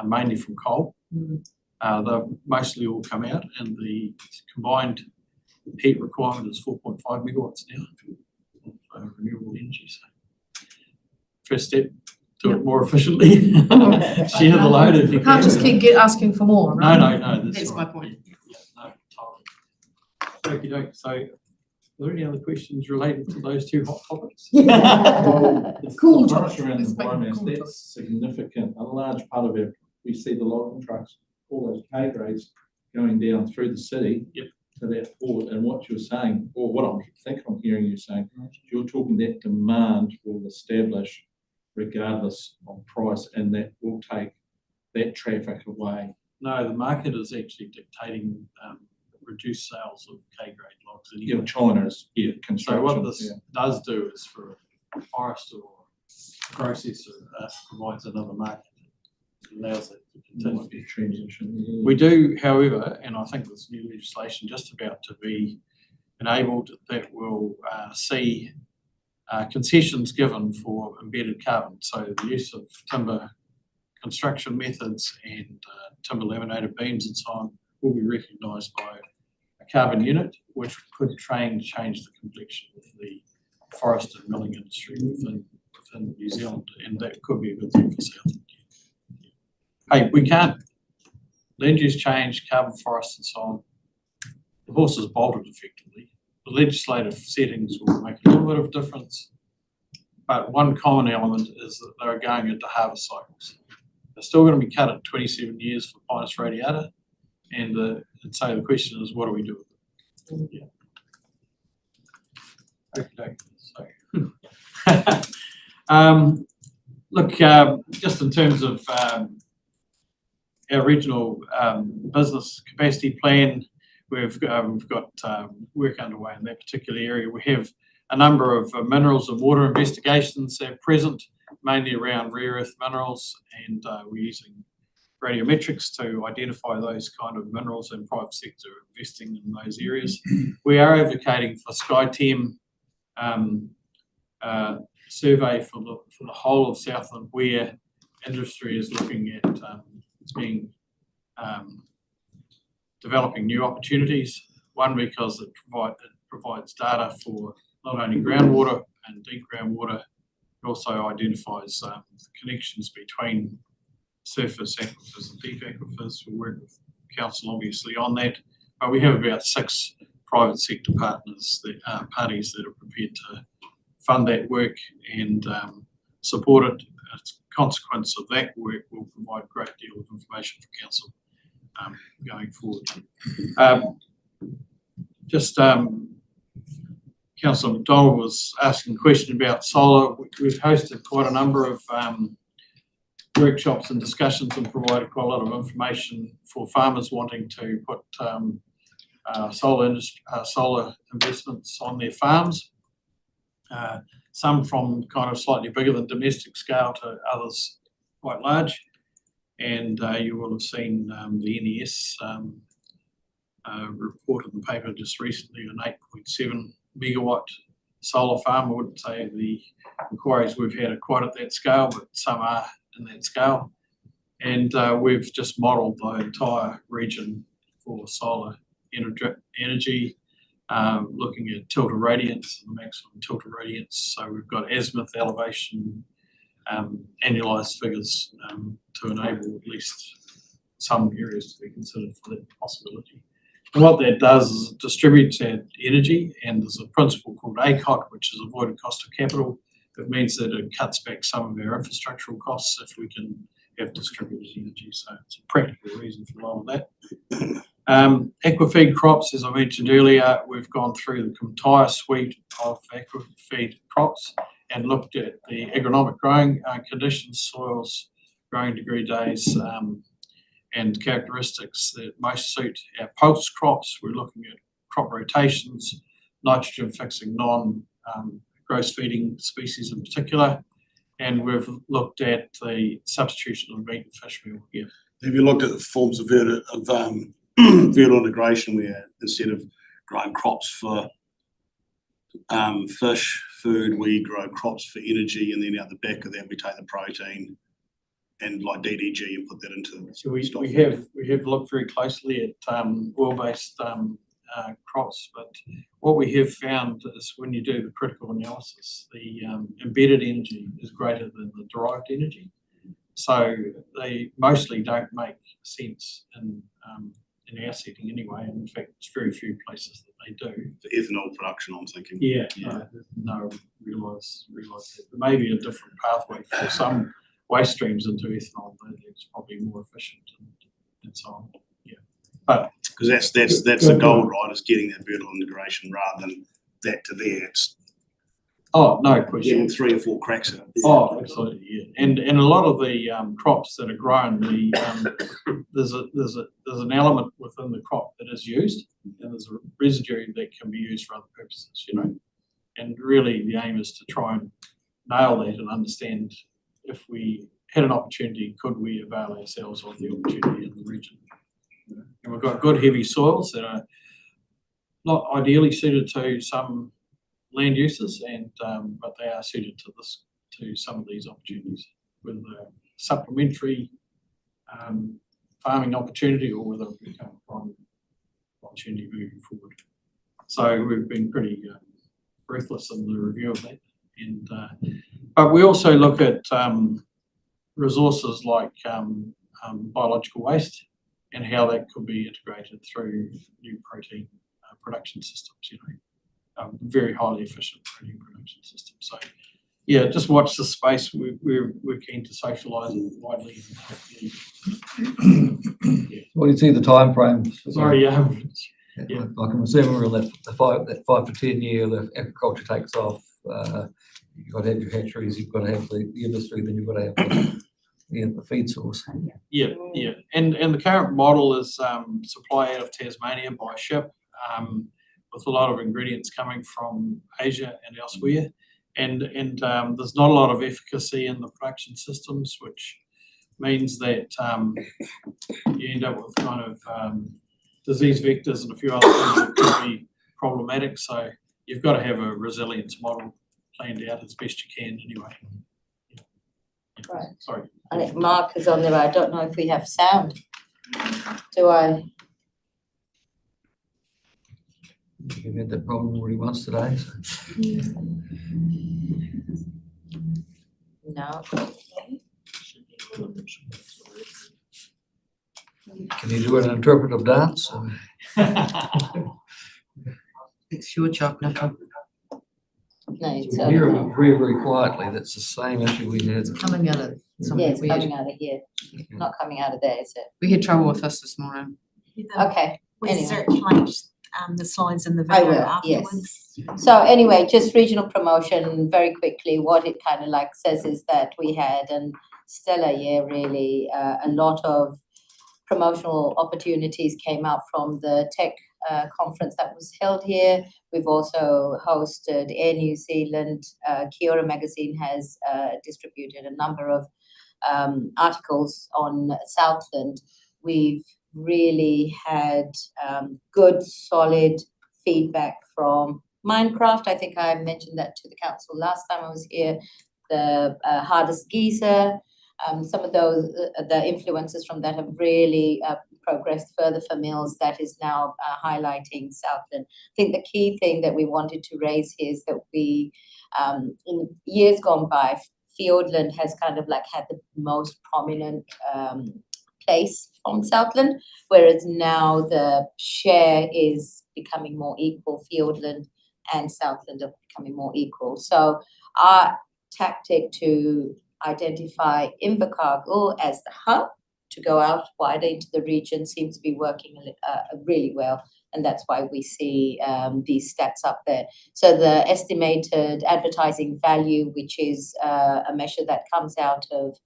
mainly from coal. They've mostly all come out, and the combined heat requirement is 4.5 megawatts now of renewable energy. So first step, do it more efficiently. Share the load if you can. Can't just keep asking for more, right? No, That's right. my point. Yeah, no, totally. Okey-doke. So, are there any other questions related to those two hot topics? The Cool trucks topic. around Let's the make it biomass, cool that's significant. A large part of it, we see the logging trucks, all those K grades going down through the city. Yep. To that port, and what you're saying, or what I think I'm hearing you saying, you're talking that demand will establish regardless of price, and that will take that traffic away. No, the market is actually dictating reduced sales of K-grade logs. You know, China's, So construction. what this yeah. does do is for a forester or processor, provides another market. It allows it to continue. Might be a transition. We do, however, and I think there's new legislation just about to be enabled that will see concessions given for embedded carbon. So the use of timber construction methods and timber laminated beams and so on will be recognised by a carbon unit, which could change the complexion of the forest and milling industry within New Zealand, and that could be a good thing for Southland. Hey, we can't land use change, carbon forest and so on. The horse is bolted effectively. The legislative settings will make a little bit of a difference, but one common element is that they're going into harvest cycles. They're still going to be cut at 27 years for Pinus radiata, and so the question is, what do we do with it? Yeah. Okay. So, Look, just in terms of our regional business capacity plan, we've got work underway in that particular area. We have a number of minerals and water investigations at present, mainly around rare earth minerals, and we're using radiometrics to identify those kind of minerals, and private sector investing in those areas. We are advocating for SkyTem survey for the whole of Southland, where industry is looking at developing new opportunities. One, because it provides data for not only groundwater and deep groundwater, it also identifies the connections between surface aquifers and deep aquifers. We work with council obviously on that, but we have about 6 private sector partners, parties that are prepared to fund that work and support it. As a consequence of that work, will provide a great deal of information for council going forward. Councillor McDonald was asking a question about solar. We've hosted quite a number of workshops and discussions and provided quite a lot of information for farmers wanting to put solar investments on their farms. Some from kind of slightly bigger than domestic scale to others quite large. And you will have seen the NES report in the paper just recently, an 8.7 megawatt solar farm. I wouldn't say the inquiries we've had are quite at that scale, but some are in that scale. And we've just modelled the entire region for solar energy, looking at tilted radiance and the maximum tilted radiance. So we've got azimuth elevation, annualised figures to enable at least some areas to be considered for that possibility. And what that does is it distributes that energy, and there's a principle called ACOT, which is avoided cost of capital. It means that it cuts back some of our infrastructural costs if we can have distributed energy. So it's a practical reason for a lot of that. Aquafeed crops, as I mentioned earlier, we've gone through the entire suite of aquafeed crops and looked at the agronomic growing conditions, soils, growing degree days, and characteristics that most suit our pulse crops. We're looking at crop rotations, nitrogen fixing non-gross feeding species in particular, and we've looked at the substitution of meat and fish meal here. Have you looked at the forms of vertical integration, where instead of growing crops for fish food, we grow crops for energy, and then out the back of that we take the protein and like DDG and put that into so we have looked very closely at oil-based crops, but what we have found is when you do the critical analysis, the embedded energy is greater than the derived energy. So they mostly don't make sense in our setting anyway. And in fact, it's very few places that they do. The ethanol production, I'm thinking. Yeah. No, realise that. There may be a different pathway for some waste streams into ethanol, but it's probably more efficient and so on. Yeah. But because that's the goal, right? Is getting that vertical integration rather than that to there. It's no question. Getting 3 or 4 cracks at it. Oh, absolutely, yeah. And a lot of the crops that are grown, there's an element within the crop that is used, and there's a residue that can be used for other purposes, you know. And really, the aim is to try and nail that and understand if we had an opportunity, could we avail ourselves of the opportunity in the region? And we've got good heavy soils that are not ideally suited to some land uses, and but they are suited to some of these opportunities, whether they're supplementary farming opportunity or whether it become a prime opportunity moving forward. So we've been pretty breathless in the review of that, and but we also look at resources like biological waste and how that could be integrated through new protein production systems, you know. Very highly efficient protein production system. So, yeah, just watch this space. We're keen to socialise it widely. Yeah. What do you see the time frame? Sorry, yeah. I can assume we're in that 5 to 10 year, the agriculture takes off. you've got to have your hatcheries, you've got to have the industry, then you've got to have the feed source. Yeah, and the current model is supply out of Tasmania by ship, with a lot of ingredients coming from Asia and elsewhere, and there's not a lot of efficacy in the production systems, which means that you end up with kind of disease vectors and a few other things that could be problematic. So you've got to have a resilience model planned out as best you can anyway. Right. Sorry. I think Mark is on there. I don't know if we have sound. Do I? We've had that problem already once today. So. No. Can you do an interpretive dance? It's your job, Nicola. No, You it's can hear it very, very quietly. That's the same issue we had. Coming out of somewhere yeah, it's weird. coming out of here, not coming out of there, is it? We had trouble with this this morning. Okay. We Anyway. circulate the slides in the I video will, afterwards. So anyway, just regional promotion, very quickly, what it kind of like says is that we had a stellar year, really. A lot of promotional opportunities came out from the tech conference that was held here. We've also hosted Air New Zealand. Kiora magazine has distributed a number of articles on Southland. We've really had good, solid feedback from Minecraft. I think I mentioned that to the council last time I was here. The hardest geezer, some of those, the influences from that have really progressed further for meals. That is now highlighting Southland. I think the key thing that we wanted to raise here is that we, in years gone by, Fiordland has kind of like had the most prominent place from Southland, whereas now the share is becoming more equal. Fiordland and Southland are becoming more equal. So our tactic to identify Invercargill as the hub to go out wider into the region seems to be working really well, and that's why we see these stats up there. So the estimated advertising value, which is a measure that comes out of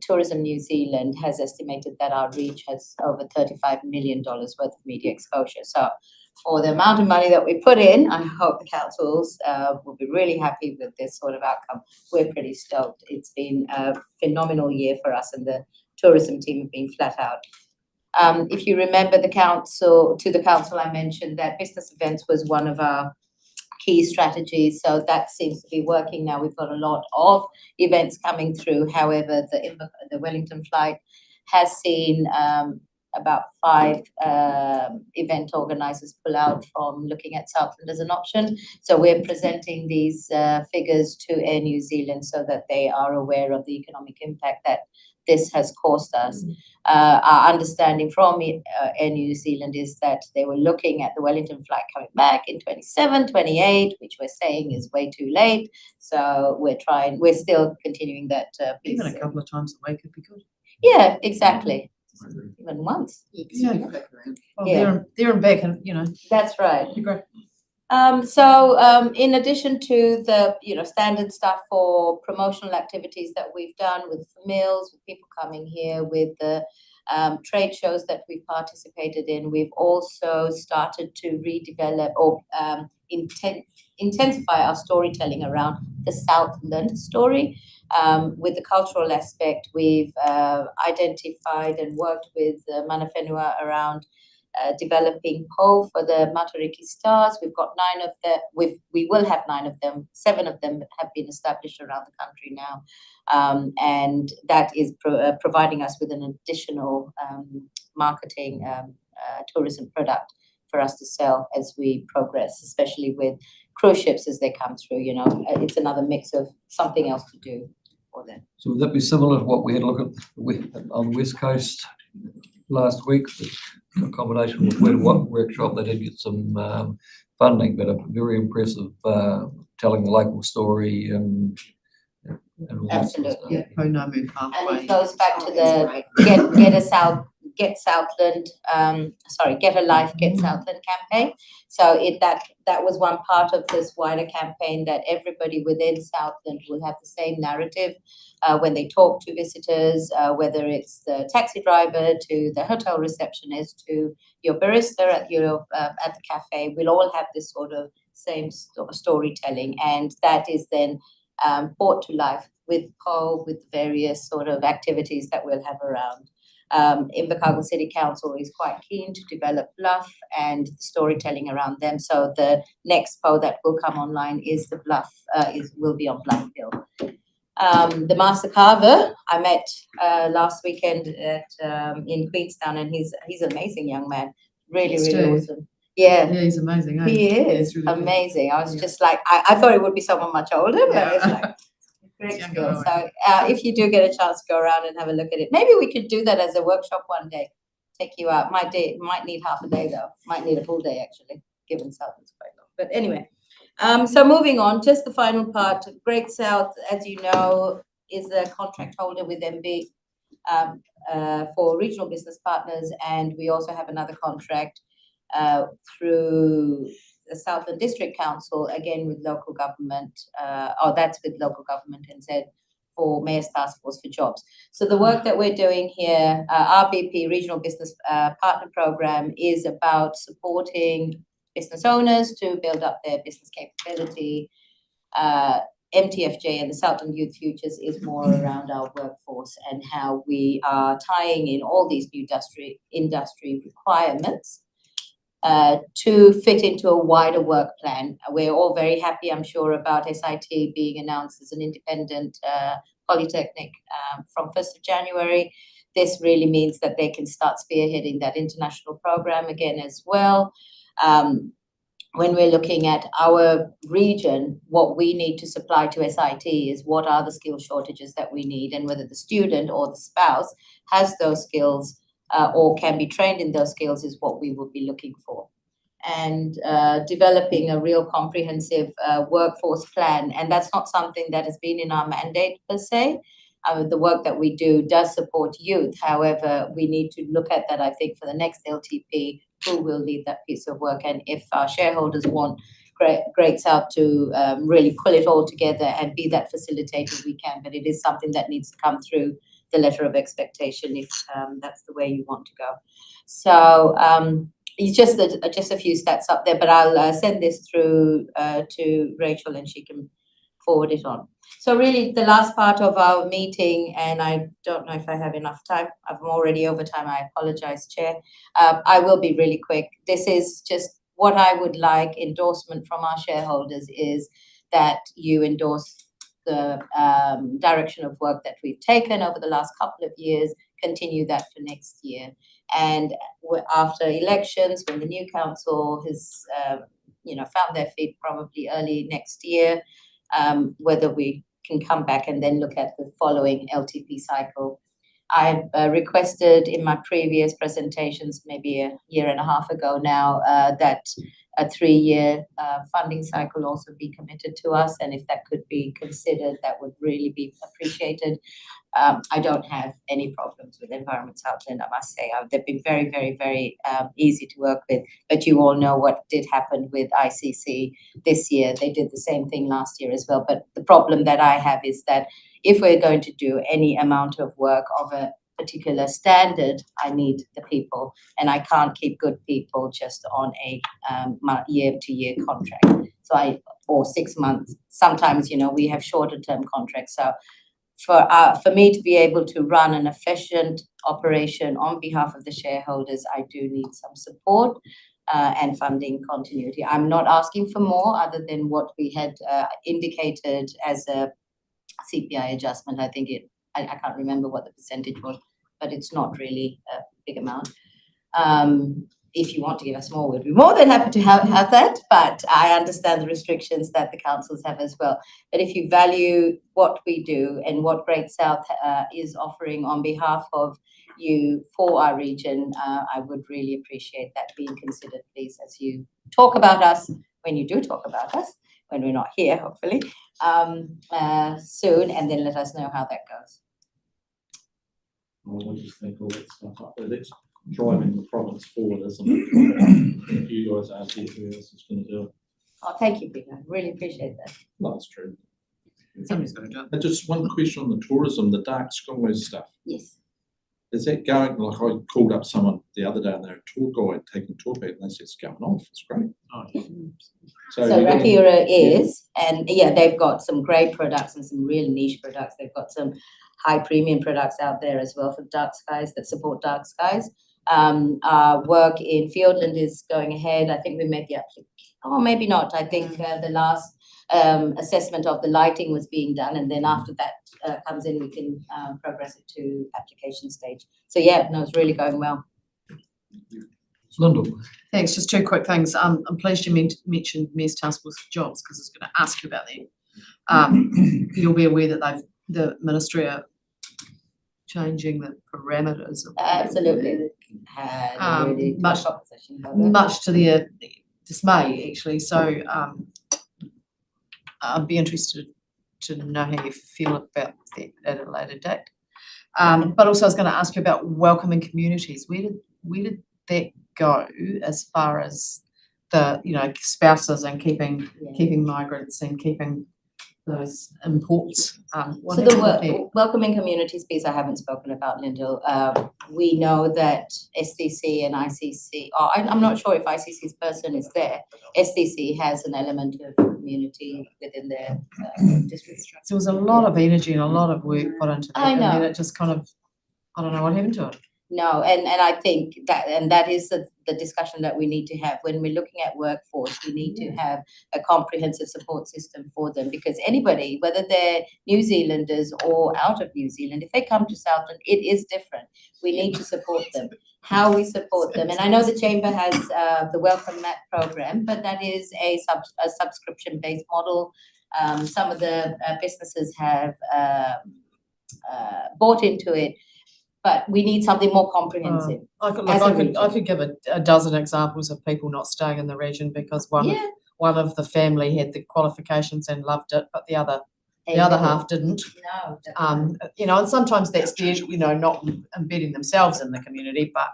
Tourism New Zealand, has estimated that our reach has over $35 million worth of media exposure. So for the amount of money that we put in, I hope the councils will be really happy with this sort of outcome. We're pretty stoked. It's been a phenomenal year for us, and the tourism team have been flat out. If you remember the council I mentioned that business events was one of our key strategies, so that seems to be working now. We've got a lot of events coming through. However, the Wellington flight has seen about 5 event organisers pull out from looking at Southland as an option. So we're presenting these figures to Air New Zealand so that they are aware of the economic impact that this has caused us. Our understanding from Air New Zealand is that they were looking at the Wellington flight coming back in 27, 28, which we're saying is way too late. So we're still continuing that piece. Even a couple of times a week would be good. Yeah, exactly. Even once. Yeah. Well, Yeah. there and back, and you know. That's right. Be great. So in addition to the standard stuff for promotional activities that we've done with meals, with people coming here, with the trade shows that we've participated in, we've also started to redevelop or intensify our storytelling around the Southland story. With the cultural aspect, we've identified and worked with Mana Whenua around developing po for the Matariki stars. We've got 9 of them. We will have 9 of them. 7 of them have been established around the country now, and that is providing us with an additional marketing tourism product for us to sell as we progress, especially with cruise ships as they come through. It's another mix of something else to do for them. So would that be similar to what we had a look at on the West Coast last week? A combination with what workshop, they did get some funding, but a very impressive telling the local story and all that sort of stuff. Absolutely. Yeah, Pounamu And pathway. it goes back to the get us out Get Southland, Get a Life, Get Southland campaign. So that was one part of this wider campaign, that everybody within Southland will have the same narrative when they talk to visitors, whether it's the taxi driver to the hotel receptionist to your barista at the cafe. We'll all have this sort of same storytelling, and that is then brought to life with various sort of activities that we'll have around. Invercargill City Council is quite keen to develop Bluff and storytelling around them. So the next poll that will come online is the Bluff, will be on Bluff Hill. The Master Carver I met last weekend in Queenstown, and he's an amazing young man, really awesome. Yeah, he's amazing. Eh? he is really amazing. I was just like, I thought it would be someone much older, but it's like great skill. So if you do get a chance to go around and have a look at it, maybe we could do that as a workshop one day. Take you out. Might need half a day though. Might need a full day actually, given Southland's quite long. But anyway, so moving on, just the final part. Great South, as you know, is a contract holder with MB for regional business partners, and we also have another contract through the Southland District Council, again with local government, that's with local government NZ, for Mayor's Task Force for Jobs. So the work that we're doing here, RBP, Regional Business Partner Program, is about supporting business owners to build up their business capability. MTFJ and the Southland Youth Futures is more around our workforce and how we are tying in all these new industry requirements to fit into a wider work plan. We're all very happy, I'm sure, about SIT being announced as an independent polytechnic from 1st of January. This really means that they can start spearheading that international program again as well. When we're looking at our region, what we need to supply to SIT is what are the skill shortages that we need, and whether the student or the spouse has those skills or can be trained in those skills is what we will be looking for. And developing a real comprehensive workforce plan. And that's not something that has been in our mandate per se. The work that we do does support youth. However, we need to look at that, I think, for the next LTP, who will lead that piece of work. And if our shareholders want Great South to really pull it all together and be that facilitator, we can. But it is something that needs to come through the letter of expectation if that's the way you want to go. So it's just a few stats up there, but I'll send this through to Rachel and she can forward it on. So really the last part of our meeting, and I don't know if I have enough time. I'm already over time. I apologize, Chair. I will be really quick. This is just what I would like endorsement from our shareholders is that you endorse the direction of work that we've taken over the last couple of years, continue that for next year. And after elections, when the new council has, found their feet probably early next year, whether we can come back and then look at the following LTP cycle. I've requested in my previous presentations, maybe a year and a half ago now, that a 3-year funding cycle also be committed to us. And if that could be considered, that would really be appreciated. I don't have any problems with Environment Southland, I must say. They've been very, very, very easy to work with. But you all know what did happen with ICC this year. They did the same thing last year as well. But the problem that I have is that if we're going to do any amount of work of a particular standard, I need the people, and I can't keep good people just on a year-to-year contract. So or 6 months. Sometimes, we have shorter term contracts. So for me to be able to run an efficient operation on behalf of the shareholders, I do need some support and funding continuity. I'm not asking for more other than what we had indicated as a CPI adjustment. I think I can't remember what the percentage was, but it's not really a big amount. If you want to give us more, we'd be more than happy to have that, but I understand the restrictions that the councils have as well. But if you value what we do and what Great South is offering on behalf of you for our region, I would really appreciate that being considered, please, as you talk about us, when you do talk about us, when we're not here, hopefully, soon, and then let us know how that goes. I just think all that stuff up there, that's driving the province forward, isn't it? If you guys aren't here, who else is going to do it? Oh, thank you, Peter. Really appreciate that. No, it's true. Somebody's got to do it. And just one question on the tourism, the dark skies stuff. Yes. Is that going, like I called up someone the other day and they're a tour guide taking a tour back and they said it's going off, it's great. Oh, So you're gonna- Rakura is, and yeah, they've got some great products and some real niche products. They've got some high premium products out there as well for dark skies that support dark skies. Our work in Fiordland is going ahead. I think we made the application, or maybe not. I think the last assessment of the lighting was being done, and then after that comes in, we can progress it to application stage. So yeah, no, it's really going well. Lyndall. Thanks. Just two quick things. I'm pleased you mentioned Mayor's Task Force for Jobs because I was going to ask you about that. You'll be aware that the ministry are changing the parameters of Absolutely. Had already much- opposition about that. much to their dismay, actually. So I'd be interested to know how you feel about that at a later date. But also, I was going to ask you about welcoming communities. Where did that go as far as the spouses and keeping migrants and keeping those imports? So the welcoming communities piece I haven't spoken about, Lyndall. We know that SDC and ICC, I'm not sure if ICC's person is there. SDC has an element of community within their district structure. There was a lot of energy and a lot of work put into that. I know. And then it just kind of, I don't know what happened to it. No, and I think that is the discussion that we need to have. When we're looking at workforce, we need to have a comprehensive support system for them, because anybody, whether they're New Zealanders or out of New Zealand, if they come to Southland, it is different. We need to support them. How we support them, and I know the Chamber has the Welcome Mat program, but that is a subscription-based model. Some of the businesses have bought into it, but we need something more comprehensive. I could give a dozen examples of people not staying in the region because one of the family had the qualifications and loved it, but the other half didn't. No. And sometimes that's their, not embedding themselves in the community, but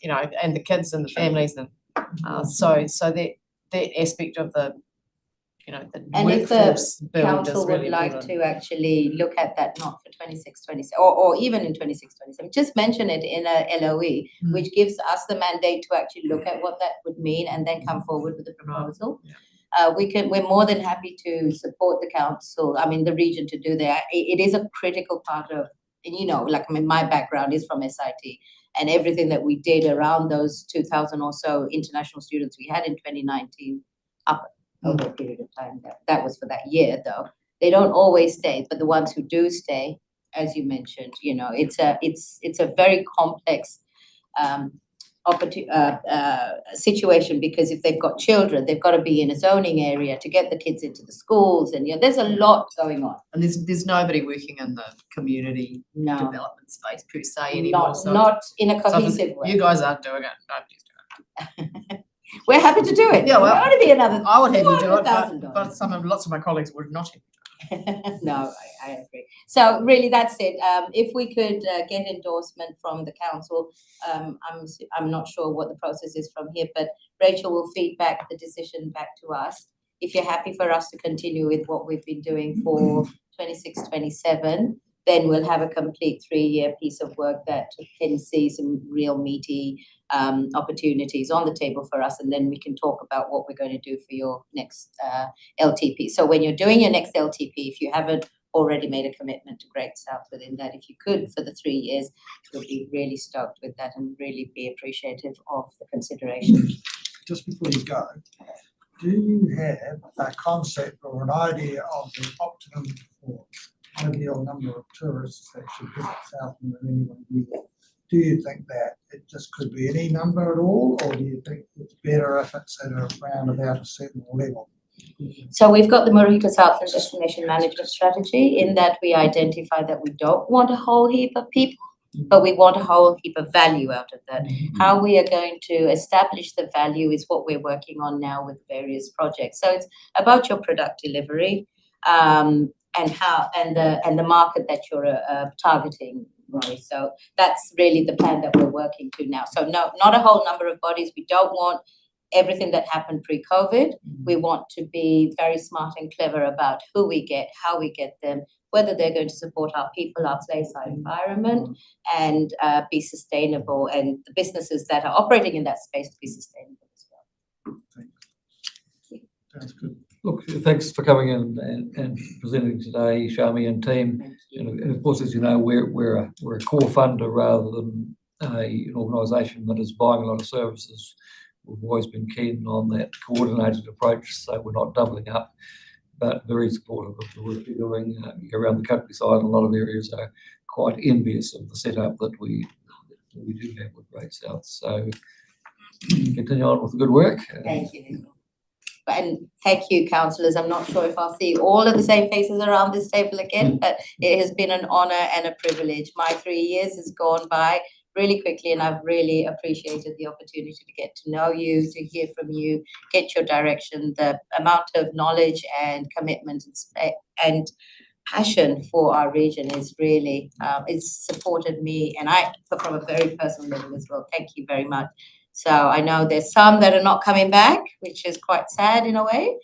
and the kids and the families, and so that aspect of the the And if workforce the build council is really would like important. to actually look at that, not for 26, 27, or even in 26, 27, just mention it in a LOE, which gives us the mandate to actually look at what that would mean and then come forward with a proposal. We're more than happy to support the council, the region, to do that. It is a critical part of, my background is from SIT, and everything that we did around those 2,000 or so international students we had in 2019 up over a period of time. That was for that year, though. They don't always stay, but the ones who do stay, as you mentioned, it's a very complex situation, because if they've got children, they've got to be in a zoning area to get the kids into the schools, and there's a lot going on. And there's nobody working in the community development space per se anymore. Not in a cohesive way. You guys aren't doing it. Nobody's doing it. We're happy to do it. Yeah, well, it would be another. I would have you do it, $400,000. but lots of my colleagues would not have. No, I agree. So really, that's it. If we could get endorsement from the council, I'm not sure what the process is from here, but Rachel will feed back the decision back to us. If you're happy for us to continue with what we've been doing for 26, 27, then we'll have a complete 3-year piece of work that can see some real meaty opportunities on the table for us, and then we can talk about what we're going to do for your next LTP. So when you're doing your next LTP, if you haven't already made a commitment to Great South within that, if you could for the 3 years, we'll be really stoked with that and really be appreciative of the consideration. Just before you go, do you have a concept or an idea of the optimum or ideal number of tourists that should visit Southland in any one year? Do you think that it just could be any number at all, or do you think it's better if it's at around about a certain level? So we've got the Marika Southland Destination Management Strategy, in that we identify that we don't want a whole heap of people, but we want a whole heap of value out of that. How we are going to establish the value is what we're working on now with various projects. So it's about your product delivery. and the market that you're targeting, Rory. So that's really the plan that we're working to now. So no, not a whole number of bodies. We don't want everything that happened pre-COVID. We want to be very smart and clever about who we get, how we get them, whether they're going to support our people, our place, our environment, and be sustainable, and the businesses that are operating in that space to be sustainable as well. Sounds good. Look, thanks for coming in and presenting today, Shami and team. And of course, as you know, we're a core funder rather than an organisation that is buying a lot of services. We've always been keen on that coordinated approach, so we're not doubling up, but very supportive of the work you're doing around the countryside. A lot of areas are quite envious of the setup that we do have with Great South. So continue on with the good work. Thank you. And thank you, councillors. I'm not sure if I'll see all of the same faces around this table again, but it has been an honour and a privilege. My 3 years has gone by really quickly, and I've really appreciated the opportunity to get to know you, to hear from you, get your direction. The amount of knowledge and commitment and passion for our region is really, it's supported me, and I, from a very personal level as well. Thank you very much. So I know there's some that are not coming back, which is quite sad in a way.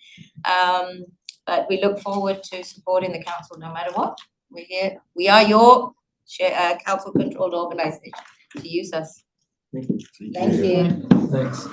But we look forward to supporting the council no matter what. We're here. We are your council controlled organisation to use us. Thank you. Thanks.